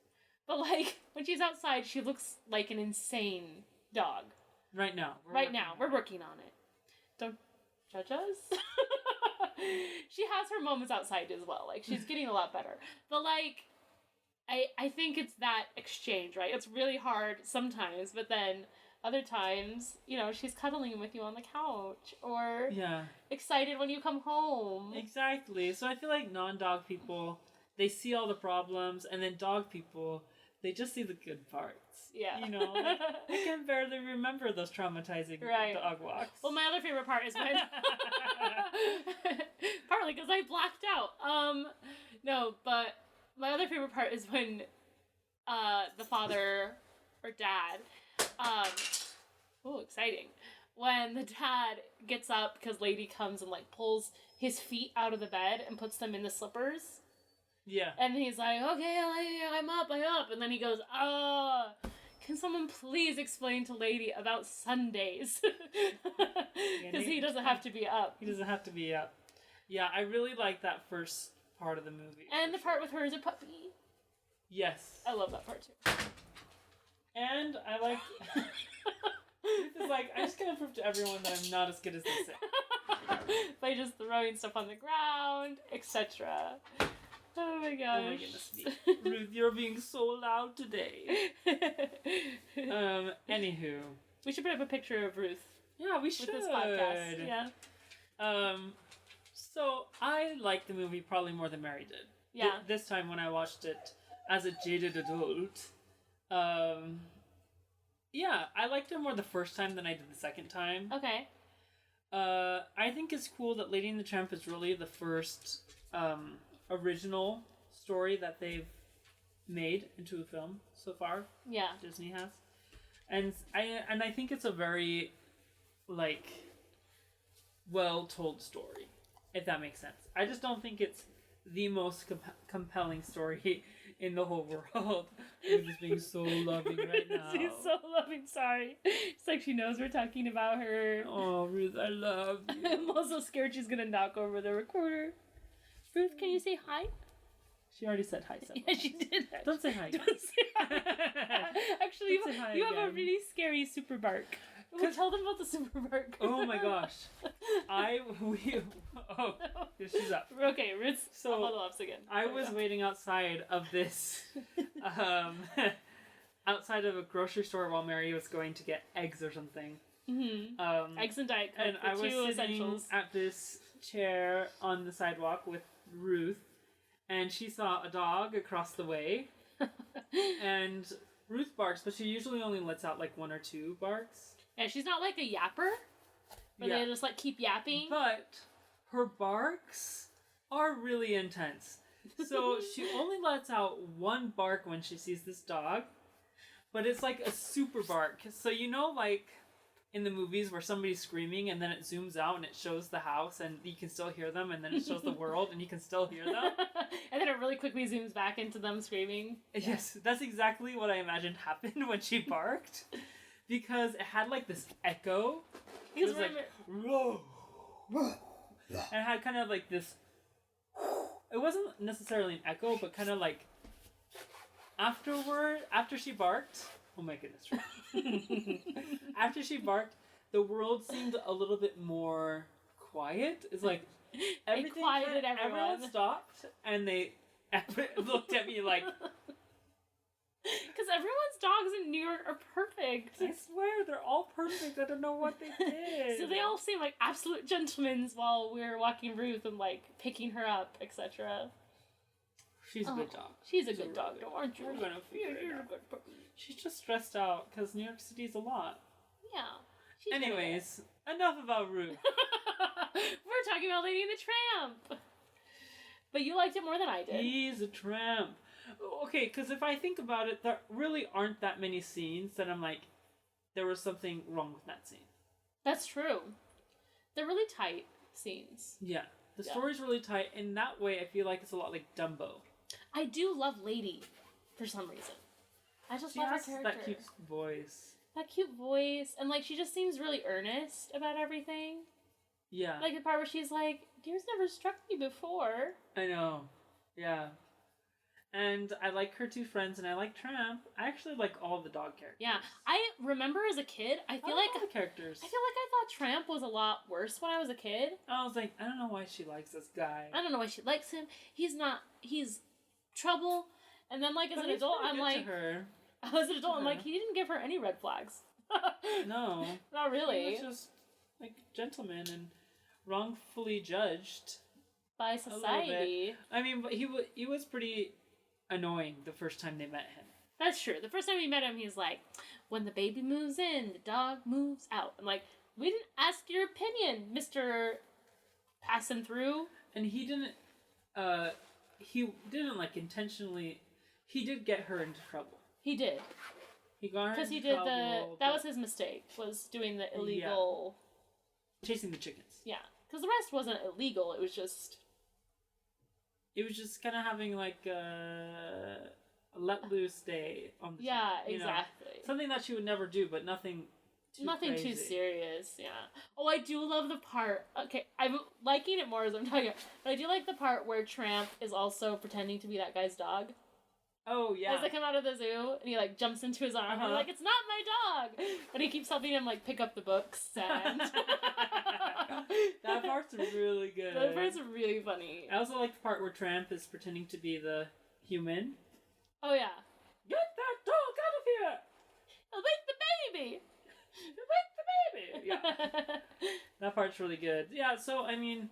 But, like, when she's outside, she looks like an insane dog. Right now. We're working on it. Don't judge us. She has her moments outside as well. Like, she's getting a lot better. But, like, I think it's that exchange, right? It's really hard sometimes, but then other times, you know, she's cuddling with you on the couch or excited when you come home. Exactly. So I feel like non-dog people, they see all the problems, and then dog people, they just see the good parts. Yeah. You know, like, I can barely remember those traumatizing dog walks. Well, my other favorite part is when... partly because I blacked out. No, but my other favorite part is when the father or dad... exciting. When the dad gets up because Lady comes and, like, pulls his feet out of the bed and puts them in the slippers. Yeah. And he's like, okay, I'm up. And then he goes, can someone please explain to Lady about Sundays? Because he doesn't have to be up. He doesn't have to be up. Yeah, I really like that first part of the movie. And the part with her as a puppy. Yes. I love that part, too. And I like... Ruth is like, I'm just gonna prove to everyone that I'm not as good as they say. By just throwing stuff on the ground, etc. Oh my gosh. Oh my goodness me. Ruth, you're being so loud today. Anywho. We should put up a picture of Ruth. Yeah, we should. With this podcast. Yeah. So I liked the movie probably more than Mary did. Yeah. This time when I watched it as a jaded adult. Yeah, I liked it more the first time than I did the second time. Okay. I think it's cool that Lady and the Tramp is really the first original story that they've made into a film so far. Yeah. Disney has. And I think it's a very, like, well-told story, if that makes sense. I just don't think it's the most compelling story in the whole world. We're just being so loving right now. She's so loving, sorry. It's like she knows we're talking about her. Oh, Ruth, I love you. I'm also scared she's gonna knock over the recorder. Ruth, can you say hi? She already said hi, Sarah. Yeah, she did. Don't say hi. Don't say hi. Actually, you have a really scary super bark. Tell them about the super bark. Oh my gosh. She's up. Okay, Ruth's huddle ups again. I was waiting outside of this, outside of a grocery store while Mary was going to get eggs or something. Mm-hmm. Eggs and Diet Coke. And I was sitting at this chair on the sidewalk with Ruth, and she saw a dog across the way, and Ruth barks, but she usually only lets out like 1 or 2 barks. Yeah, she's not like a yapper, where they just like keep yapping. But her barks are really intense. So she only lets out 1 bark when she sees this dog, but it's like a super bark. So you know, like in the movies where somebody's screaming and then it zooms out and it shows the house and you can still hear them, and then it shows the world and you can still hear them. And then it really quickly zooms back into them screaming. Yes, that's exactly what I imagined happened when she barked. Because it had like this echo. It was like, whoa. And it had kind of like this, it wasn't necessarily an echo, but kind of like after she barked, oh my goodness. After she barked, the world seemed a little bit more quiet. It's like everything, everyone stopped and they looked at me like, Because everyone's dogs in New York are perfect. I swear, they're all perfect. I don't know what they did. So they all seem like absolute gentlemen while we're walking Ruth and, like, picking her up, etc. She's a good dog. She's a good dog, aren't you? We're gonna figure it You're a out. good puppy. She's just stressed out because New York City's a lot. Yeah. She's Anyways, enough about Ruth. We're talking about Lady and the Tramp. But you liked it more than I did. He's a tramp. Okay, because if I think about it, there really aren't that many scenes that I'm like, there was something wrong with that scene. That's true. They're really tight scenes. Yeah. The story's really tight. In that way, I feel like it's a lot like Dumbo. I do love Lady for some reason. I just love her character. That cute voice. That cute voice. And, like, she just seems really earnest about everything. Yeah. Like the part where she's like, "Deer's never struck me before." I know. Yeah. And I like her two friends, and I like Tramp. I actually like all the dog characters. Yeah. I remember as a kid, I feel like all the characters. I thought Tramp was a lot worse when I was a kid. I was like, I don't know why she likes this guy. I don't know why she likes him. He's trouble. And then, like, as an adult, I'm like, as an adult, I'm like, he didn't give her any red flags. No. Not really. He was just, like, gentleman and wrongfully judged. By society. I mean, but he was pretty annoying the first time they met him. That's true. The first time we met him, he's like, "When the baby moves in, the dog moves out." I'm like, we didn't ask your opinion, Mr. Passing Through. And he didn't like intentionally. He did get her into trouble. He did. He got her because he into did trouble. that was his mistake, was doing the illegal chasing the chickens. Yeah, because the rest wasn't illegal. It was just kind of having like a let loose day on the exactly. Something that she would never do, but nothing too serious. Yeah. Oh, I do love the part. Okay, I'm liking it more as I'm talking, but I do like the part where Tramp is also pretending to be that guy's dog. Oh yeah. As they come out of the zoo and he like jumps into his arm and he's like, "It's not my dog," but he keeps helping him like pick up the books and that part's really good. That part's really funny. I also like the part where Tramp is pretending to be the human. Oh yeah. Get that dog out of here! He'll wake the baby! He'll wake the baby! Yeah. That part's really good. Yeah, so I mean,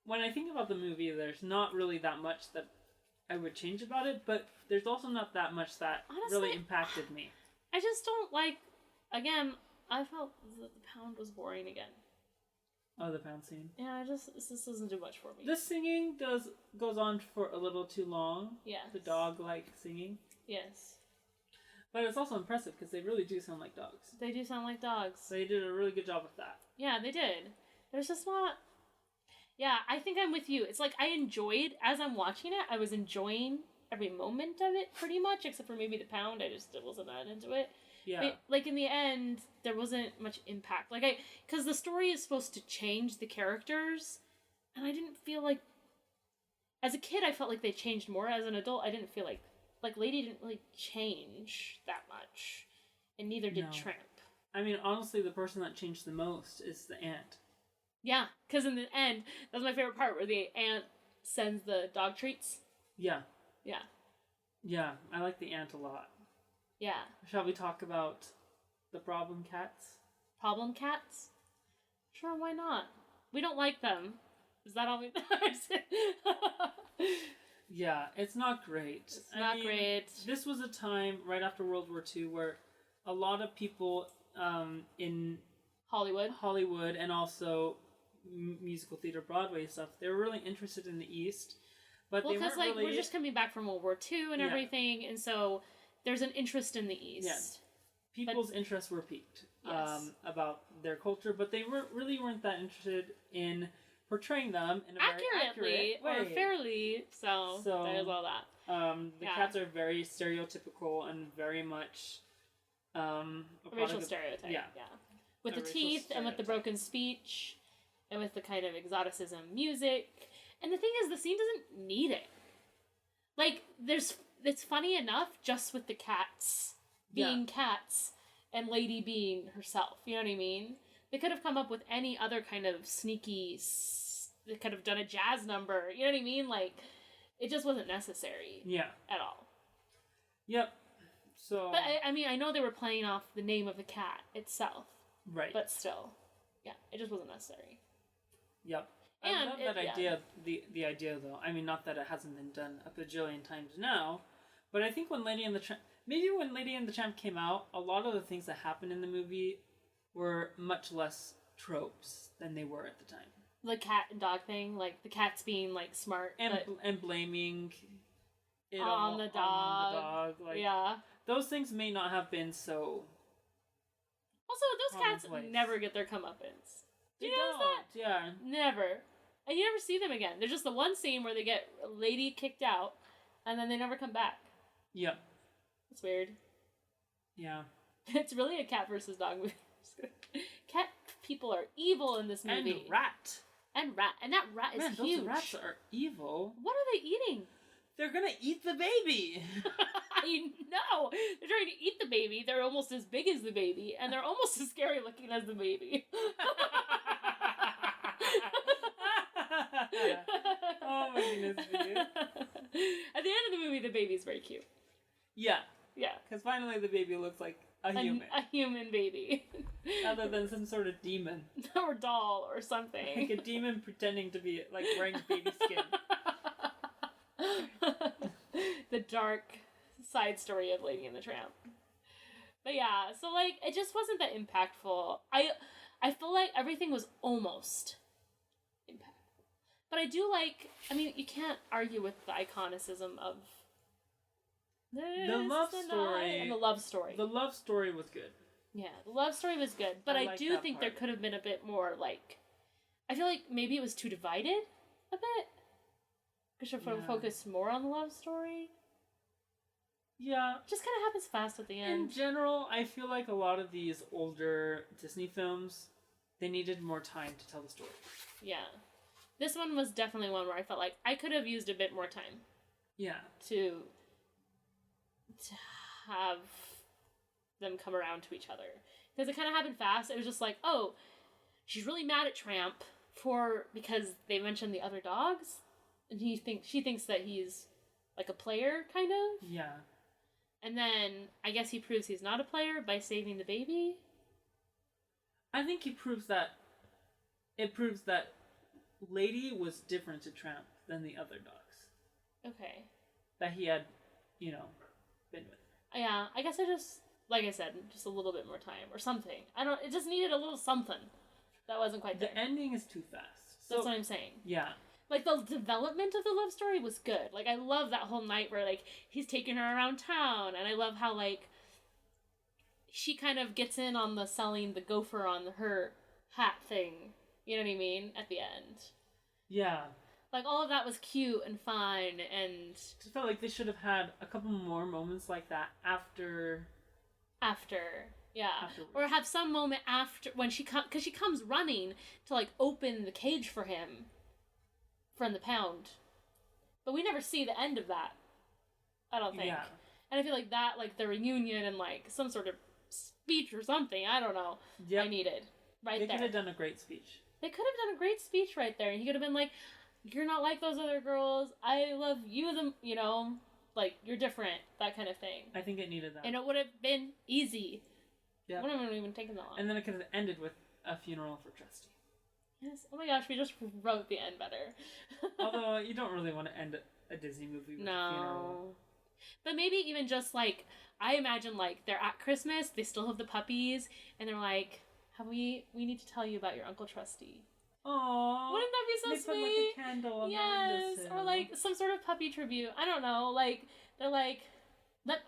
when I think about the movie, there's not really that much that I would change about it, but there's also not that much that really impacted me. I just don't like, again, I felt that the pound was boring again. Oh, the pound scene. Yeah, this doesn't do much for me. The singing goes on for a little too long. Yeah. The dog-like singing. Yes. But it's also impressive because they really do sound like dogs. They do sound like dogs. They did a really good job with that. Yeah, they did. There's just not... Yeah, I think I'm with you. It's like I enjoyed, as I'm watching it, I was enjoying every moment of it pretty much, except for maybe the pound. I just wasn't that into it. Yeah. But, like, in the end, there wasn't much impact. Like, because the story is supposed to change the characters, and I didn't feel like... As a kid, I felt like they changed more. As an adult, I didn't feel like... Like, Lady didn't really change that much. And neither did Tramp. I mean, honestly, the person that changed the most is the aunt. Yeah, because in the end, that's my favorite part, where the aunt sends the dog treats. Yeah. Yeah. Yeah, I like the aunt a lot. Yeah. Shall we talk about the problem cats? Problem cats? Sure, why not? We don't like them. Is that all we... Yeah, it's not great. It's not great. This was a time right after World War II where a lot of people in Hollywood and also musical theater, Broadway stuff, they were really interested in the East. But they weren't really... we're just coming back from World War II and everything, and so there's an interest in the East. Yes. People's interests were piqued about their culture, but they weren't that interested in portraying them in a very accurate way. Or fairly, so there's all that. The cats are very stereotypical and very much a racial stereotype. Yeah. With the teeth and with the broken speech and with the kind of exoticism music. And the thing is, the scene doesn't need it. Like, it's funny enough just with the cats being cats and Lady being herself. You know what I mean? They could have come up with any other kind of sneaky... They could have done a jazz number. You know what I mean? Like, it just wasn't necessary. Yeah. At all. Yep. So. But I mean, I know they were playing off the name of the cat itself. Right. But still, yeah, it just wasn't necessary. Yep. And I love that idea. The idea, though. I mean, not that it hasn't been done a bajillion times now, but I think when Lady and the Tramp, maybe when Lady and the Tramp came out, a lot of the things that happened in the movie were much less tropes than they were at the time. The cat and dog thing, like the cats being like smart and blaming it on the dog. Like, yeah, those things may not have been so. Also, those cats never get their comeuppance. Do you notice that? Yeah. Never. And you never see them again. There's just the one scene where they get Lady kicked out, and then they never come back. Yep. It's weird. Yeah. It's really a cat versus dog movie. Cat people are evil in this movie. And rat. And that rat is huge. Those rats are evil. What are they eating? They're gonna eat the baby. I know. They're trying to eat the baby. They're almost as big as the baby, and they're almost as scary looking as the baby. Oh my goodness, dude. At the end of the movie, the baby's very cute. Yeah. Yeah. Because finally the baby looks like a human. A human baby. Other than some sort of demon. Or doll or something. Like a demon pretending to be, like, wearing baby skin. The dark side story of Lady and the Tramp. But yeah, so, like, it just wasn't that impactful. I feel like everything was almost impactful. But I do like, I mean, you can't argue with the iconicism of the love story. And the love story. The love story was good. Yeah, the love story was good. But I do think there could have been a bit more, like, I feel like maybe it was too divided a bit. We should focus more on the love story. Yeah. It just kind of happens fast at the end. In general, I feel like a lot of these older Disney films, they needed more time to tell the story. Yeah. This one was definitely one where I felt like I could have used a bit more time. Yeah. To have them come around to each other. Because it kind of happened fast. It was just like, oh, she's really mad at Tramp because they mentioned the other dogs. And she thinks that he's like a player, kind of. Yeah. And then I guess he proves he's not a player by saving the baby. I think it proves that Lady was different to Tramp than the other dogs. Okay. That he had, been with. Yeah, I guess like I said, just a little bit more time or something. It just needed a little something that wasn't quite there. The ending is too fast. That's what I'm saying. Yeah. Like, the development of the love story was good. Like, I love that whole night where, like, he's taking her around town, and I love how, like, she kind of gets in on the selling the gopher on her hat thing. You know what I mean? At the end. Yeah. Like, all of that was cute and fun, and... I felt like they should have had a couple more moments like that after, yeah. Afterwards. Or have some moment after, when because she comes running to, like, open the cage for him from the pound. But we never see the end of that, I don't think. Yeah. And I feel like that, like, the reunion and, like, some sort of speech or something, I don't know, yep. I needed right there. They there. could have done a great speech. They could have done a great speech right there, and he could have been like, you're not like those other girls, I love you, like, you're different, that kind of thing. I think it needed that. And it would have been easy. Yeah. It wouldn't have even taken that long. And then it could have ended with a funeral for Trusty. Yes. Oh my gosh, we just wrote the end better. Although, you don't really want to end a Disney movie with a funeral. But maybe even just, like, I imagine, like, they're at Christmas, they still have the puppies, and they're like, we need to tell you about your Uncle Trusty. Aww. Wouldn't that be so sweet? They put, like, a candle on the windowsill. Or, like, some sort of puppy tribute. I don't know. Like, they're like...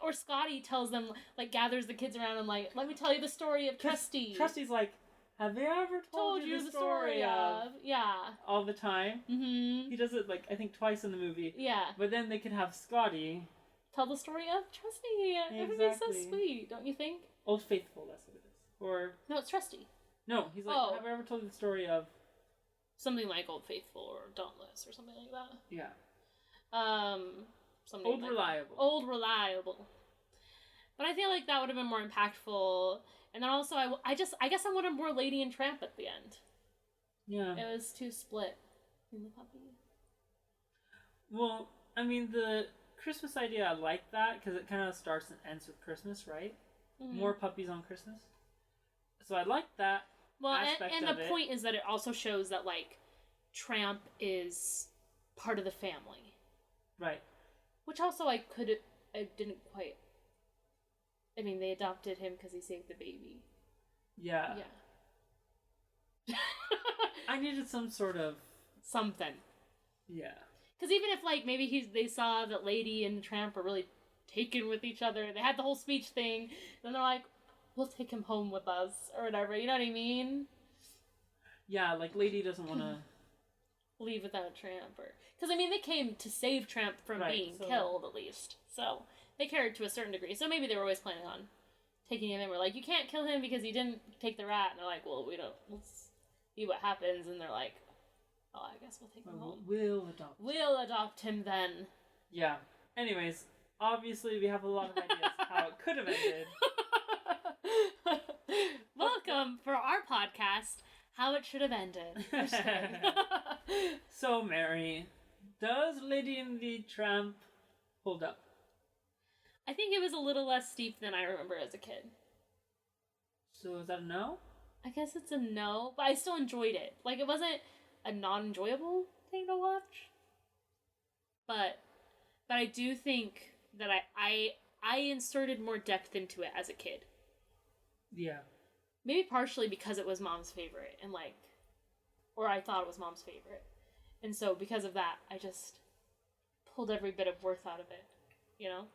or Scotty tells them, like, gathers the kids around and, like, let me tell you the story of Trusty. Trusty's like, have they ever told you the story of... Yeah. All the time? Mm-hmm. He does it, like, I think twice in the movie. Yeah. But then they could have Scotty... tell the story of Trusty. Exactly. It would be so sweet, don't you think? Old Faithful, that's what it is. Or... No, it's Trusty. No, he's like, have I ever told you the story of... something like Old Faithful or Dauntless or something like that. Yeah. Old Reliable. Old Reliable. But I feel like that would have been more impactful. And then also, I guess I wanted more Lady and Tramp at the end. Yeah. It was too split in the puppy. Well, I mean, the Christmas idea, I like that because it kind of starts and ends with Christmas, right? Mm-hmm. More puppies on Christmas. So I like that. Well, and the point is that it also shows that, like, Tramp is part of the family. Right. Which also I didn't quite... I mean, they adopted him because he saved the baby. Yeah. Yeah. I needed some sort of... something. Yeah. Because even if, like, maybe they saw that Lady and Tramp were really taken with each other, they had the whole speech thing, then they're like, we'll take him home with us, or whatever, you know what I mean? Yeah, like, Lady doesn't want to... leave without Tramp, or... Because, I mean, they came to save Tramp from being killed, at least. So, they cared to a certain degree. So maybe they were always planning on taking him in. We're like, you can't kill him because he didn't take the rat. And they're like, well, let's see what happens. And they're like, oh, I guess we'll take him home. We'll adopt him then. Yeah. Anyways, obviously we have a lot of ideas how it could have ended. Welcome for our podcast, How It Should Have Ended. So, Mary, does Lady and the Tramp hold up? I think it was a little less steep than I remember as a kid. So is that a no? I guess it's a no, but I still enjoyed it. Like, it wasn't a non-enjoyable thing to watch. But I do think that I inserted more depth into it as a kid. Yeah. Maybe partially because it was Mom's favorite, and like, or I thought it was Mom's favorite. And so because of that, I just pulled every bit of worth out of it, you know?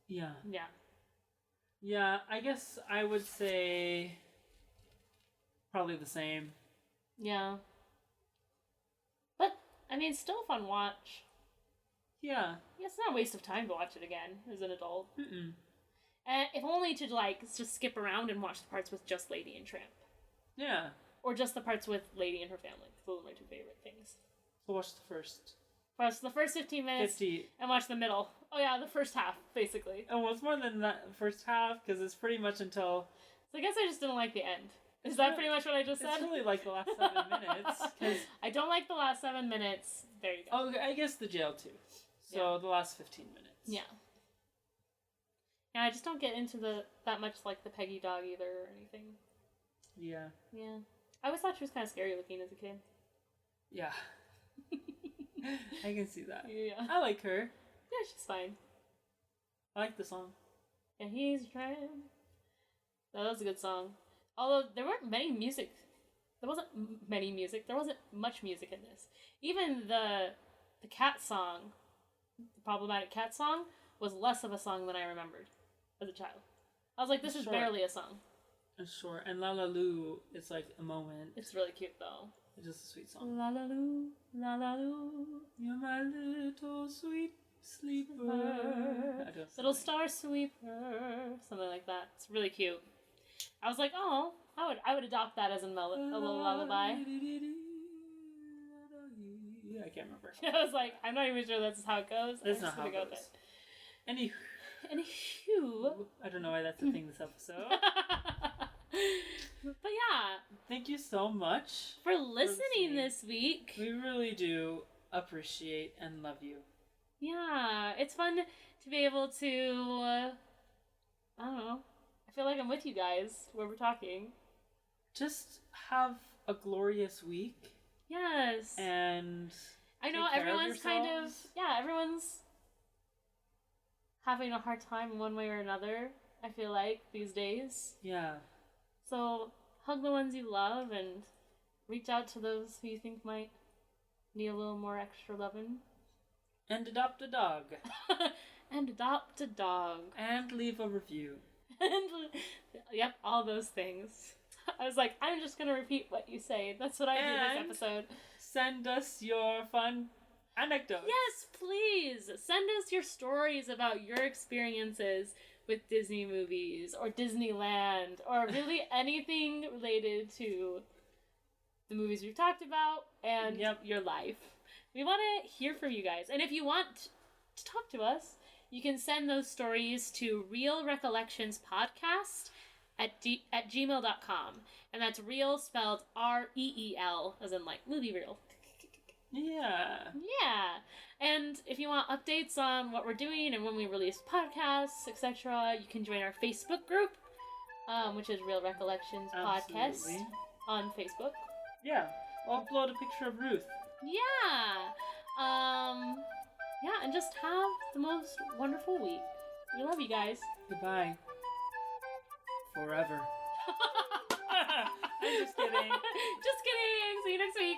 Yeah. Yeah. Yeah, I guess I would say probably the same. Yeah. But, I mean, still a fun watch. Yeah. It's not a waste of time to watch it again as an adult. Mm-mm. If only to, like, just skip around and watch the parts with just Lady and Tramp. Yeah. Or just the parts with Lady and her family. Those are my two favorite things. So watch the first. Watch the first 15 minutes and watch the middle. Oh yeah, the first half, basically. Oh, well, it's more than that first half, because it's pretty much until... So I guess I just didn't like the end. Is that pretty much what I just said? It's really like the last 7 minutes. Cause... I don't like the last 7 minutes. There you go. Oh, I guess the jail too. So the last 15 minutes. Yeah. Yeah, I just don't get into that much like the Peggy dog either or anything. Yeah. Yeah. I always thought she was kind of scary looking as a kid. Yeah. I can see that. Yeah. I like her. Yeah, she's fine. I like the song. And he's trying. That was a good song. Although there weren't many music. There wasn't many music. There wasn't much music in this. Even the cat song, the problematic cat song, was less of a song than I remembered as a child. I was like, this is barely a song. It's short. And La La Lu, it's like a moment. It's really cute though. It's just a sweet song. La La Lu, La La Lu, you're my little sweet sleeper. Little star sweeper. Something like that. It's really cute. I was like, oh, I would adopt that as a little lullaby. Yeah, I can't remember. I was like, I'm not even sure that's how it goes. That's not how it goes. Anywho. I don't know why that's the thing this episode. But yeah. Thank you so much for listening this week. We really do appreciate and love you. Yeah, it's fun to be able to, I don't know, I feel like I'm with you guys where we're talking. Just have a glorious week. Yes. And I know everyone's everyone's having a hard time in one way or another, I feel like, these days. Yeah. So, hug the ones you love and reach out to those who you think might need a little more extra loving. And adopt a dog. And adopt a dog. And leave a review. Yep, all those things. I was like, I'm just going to repeat what you say. That's what I do this episode. Send us your fun anecdotes. Yes, please. Send us your stories about your experiences with Disney movies or Disneyland or really anything related to the movies we've talked about and your life. We want to hear from you guys. And if you want to talk to us, you can send those stories to realrecollectionspodcast at gmail.com. And that's real spelled REEL, as in like movie reel. Yeah. Yeah. And if you want updates on what we're doing and when we release podcasts, etc., you can join our Facebook group, which is Real Recollections Podcast Absolutely. on Facebook. Yeah. I'll upload a picture of Ruth. Yeah. Yeah, and just have the most wonderful week. We love you guys. Goodbye. Forever. I'm just kidding. Just kidding. See you next week.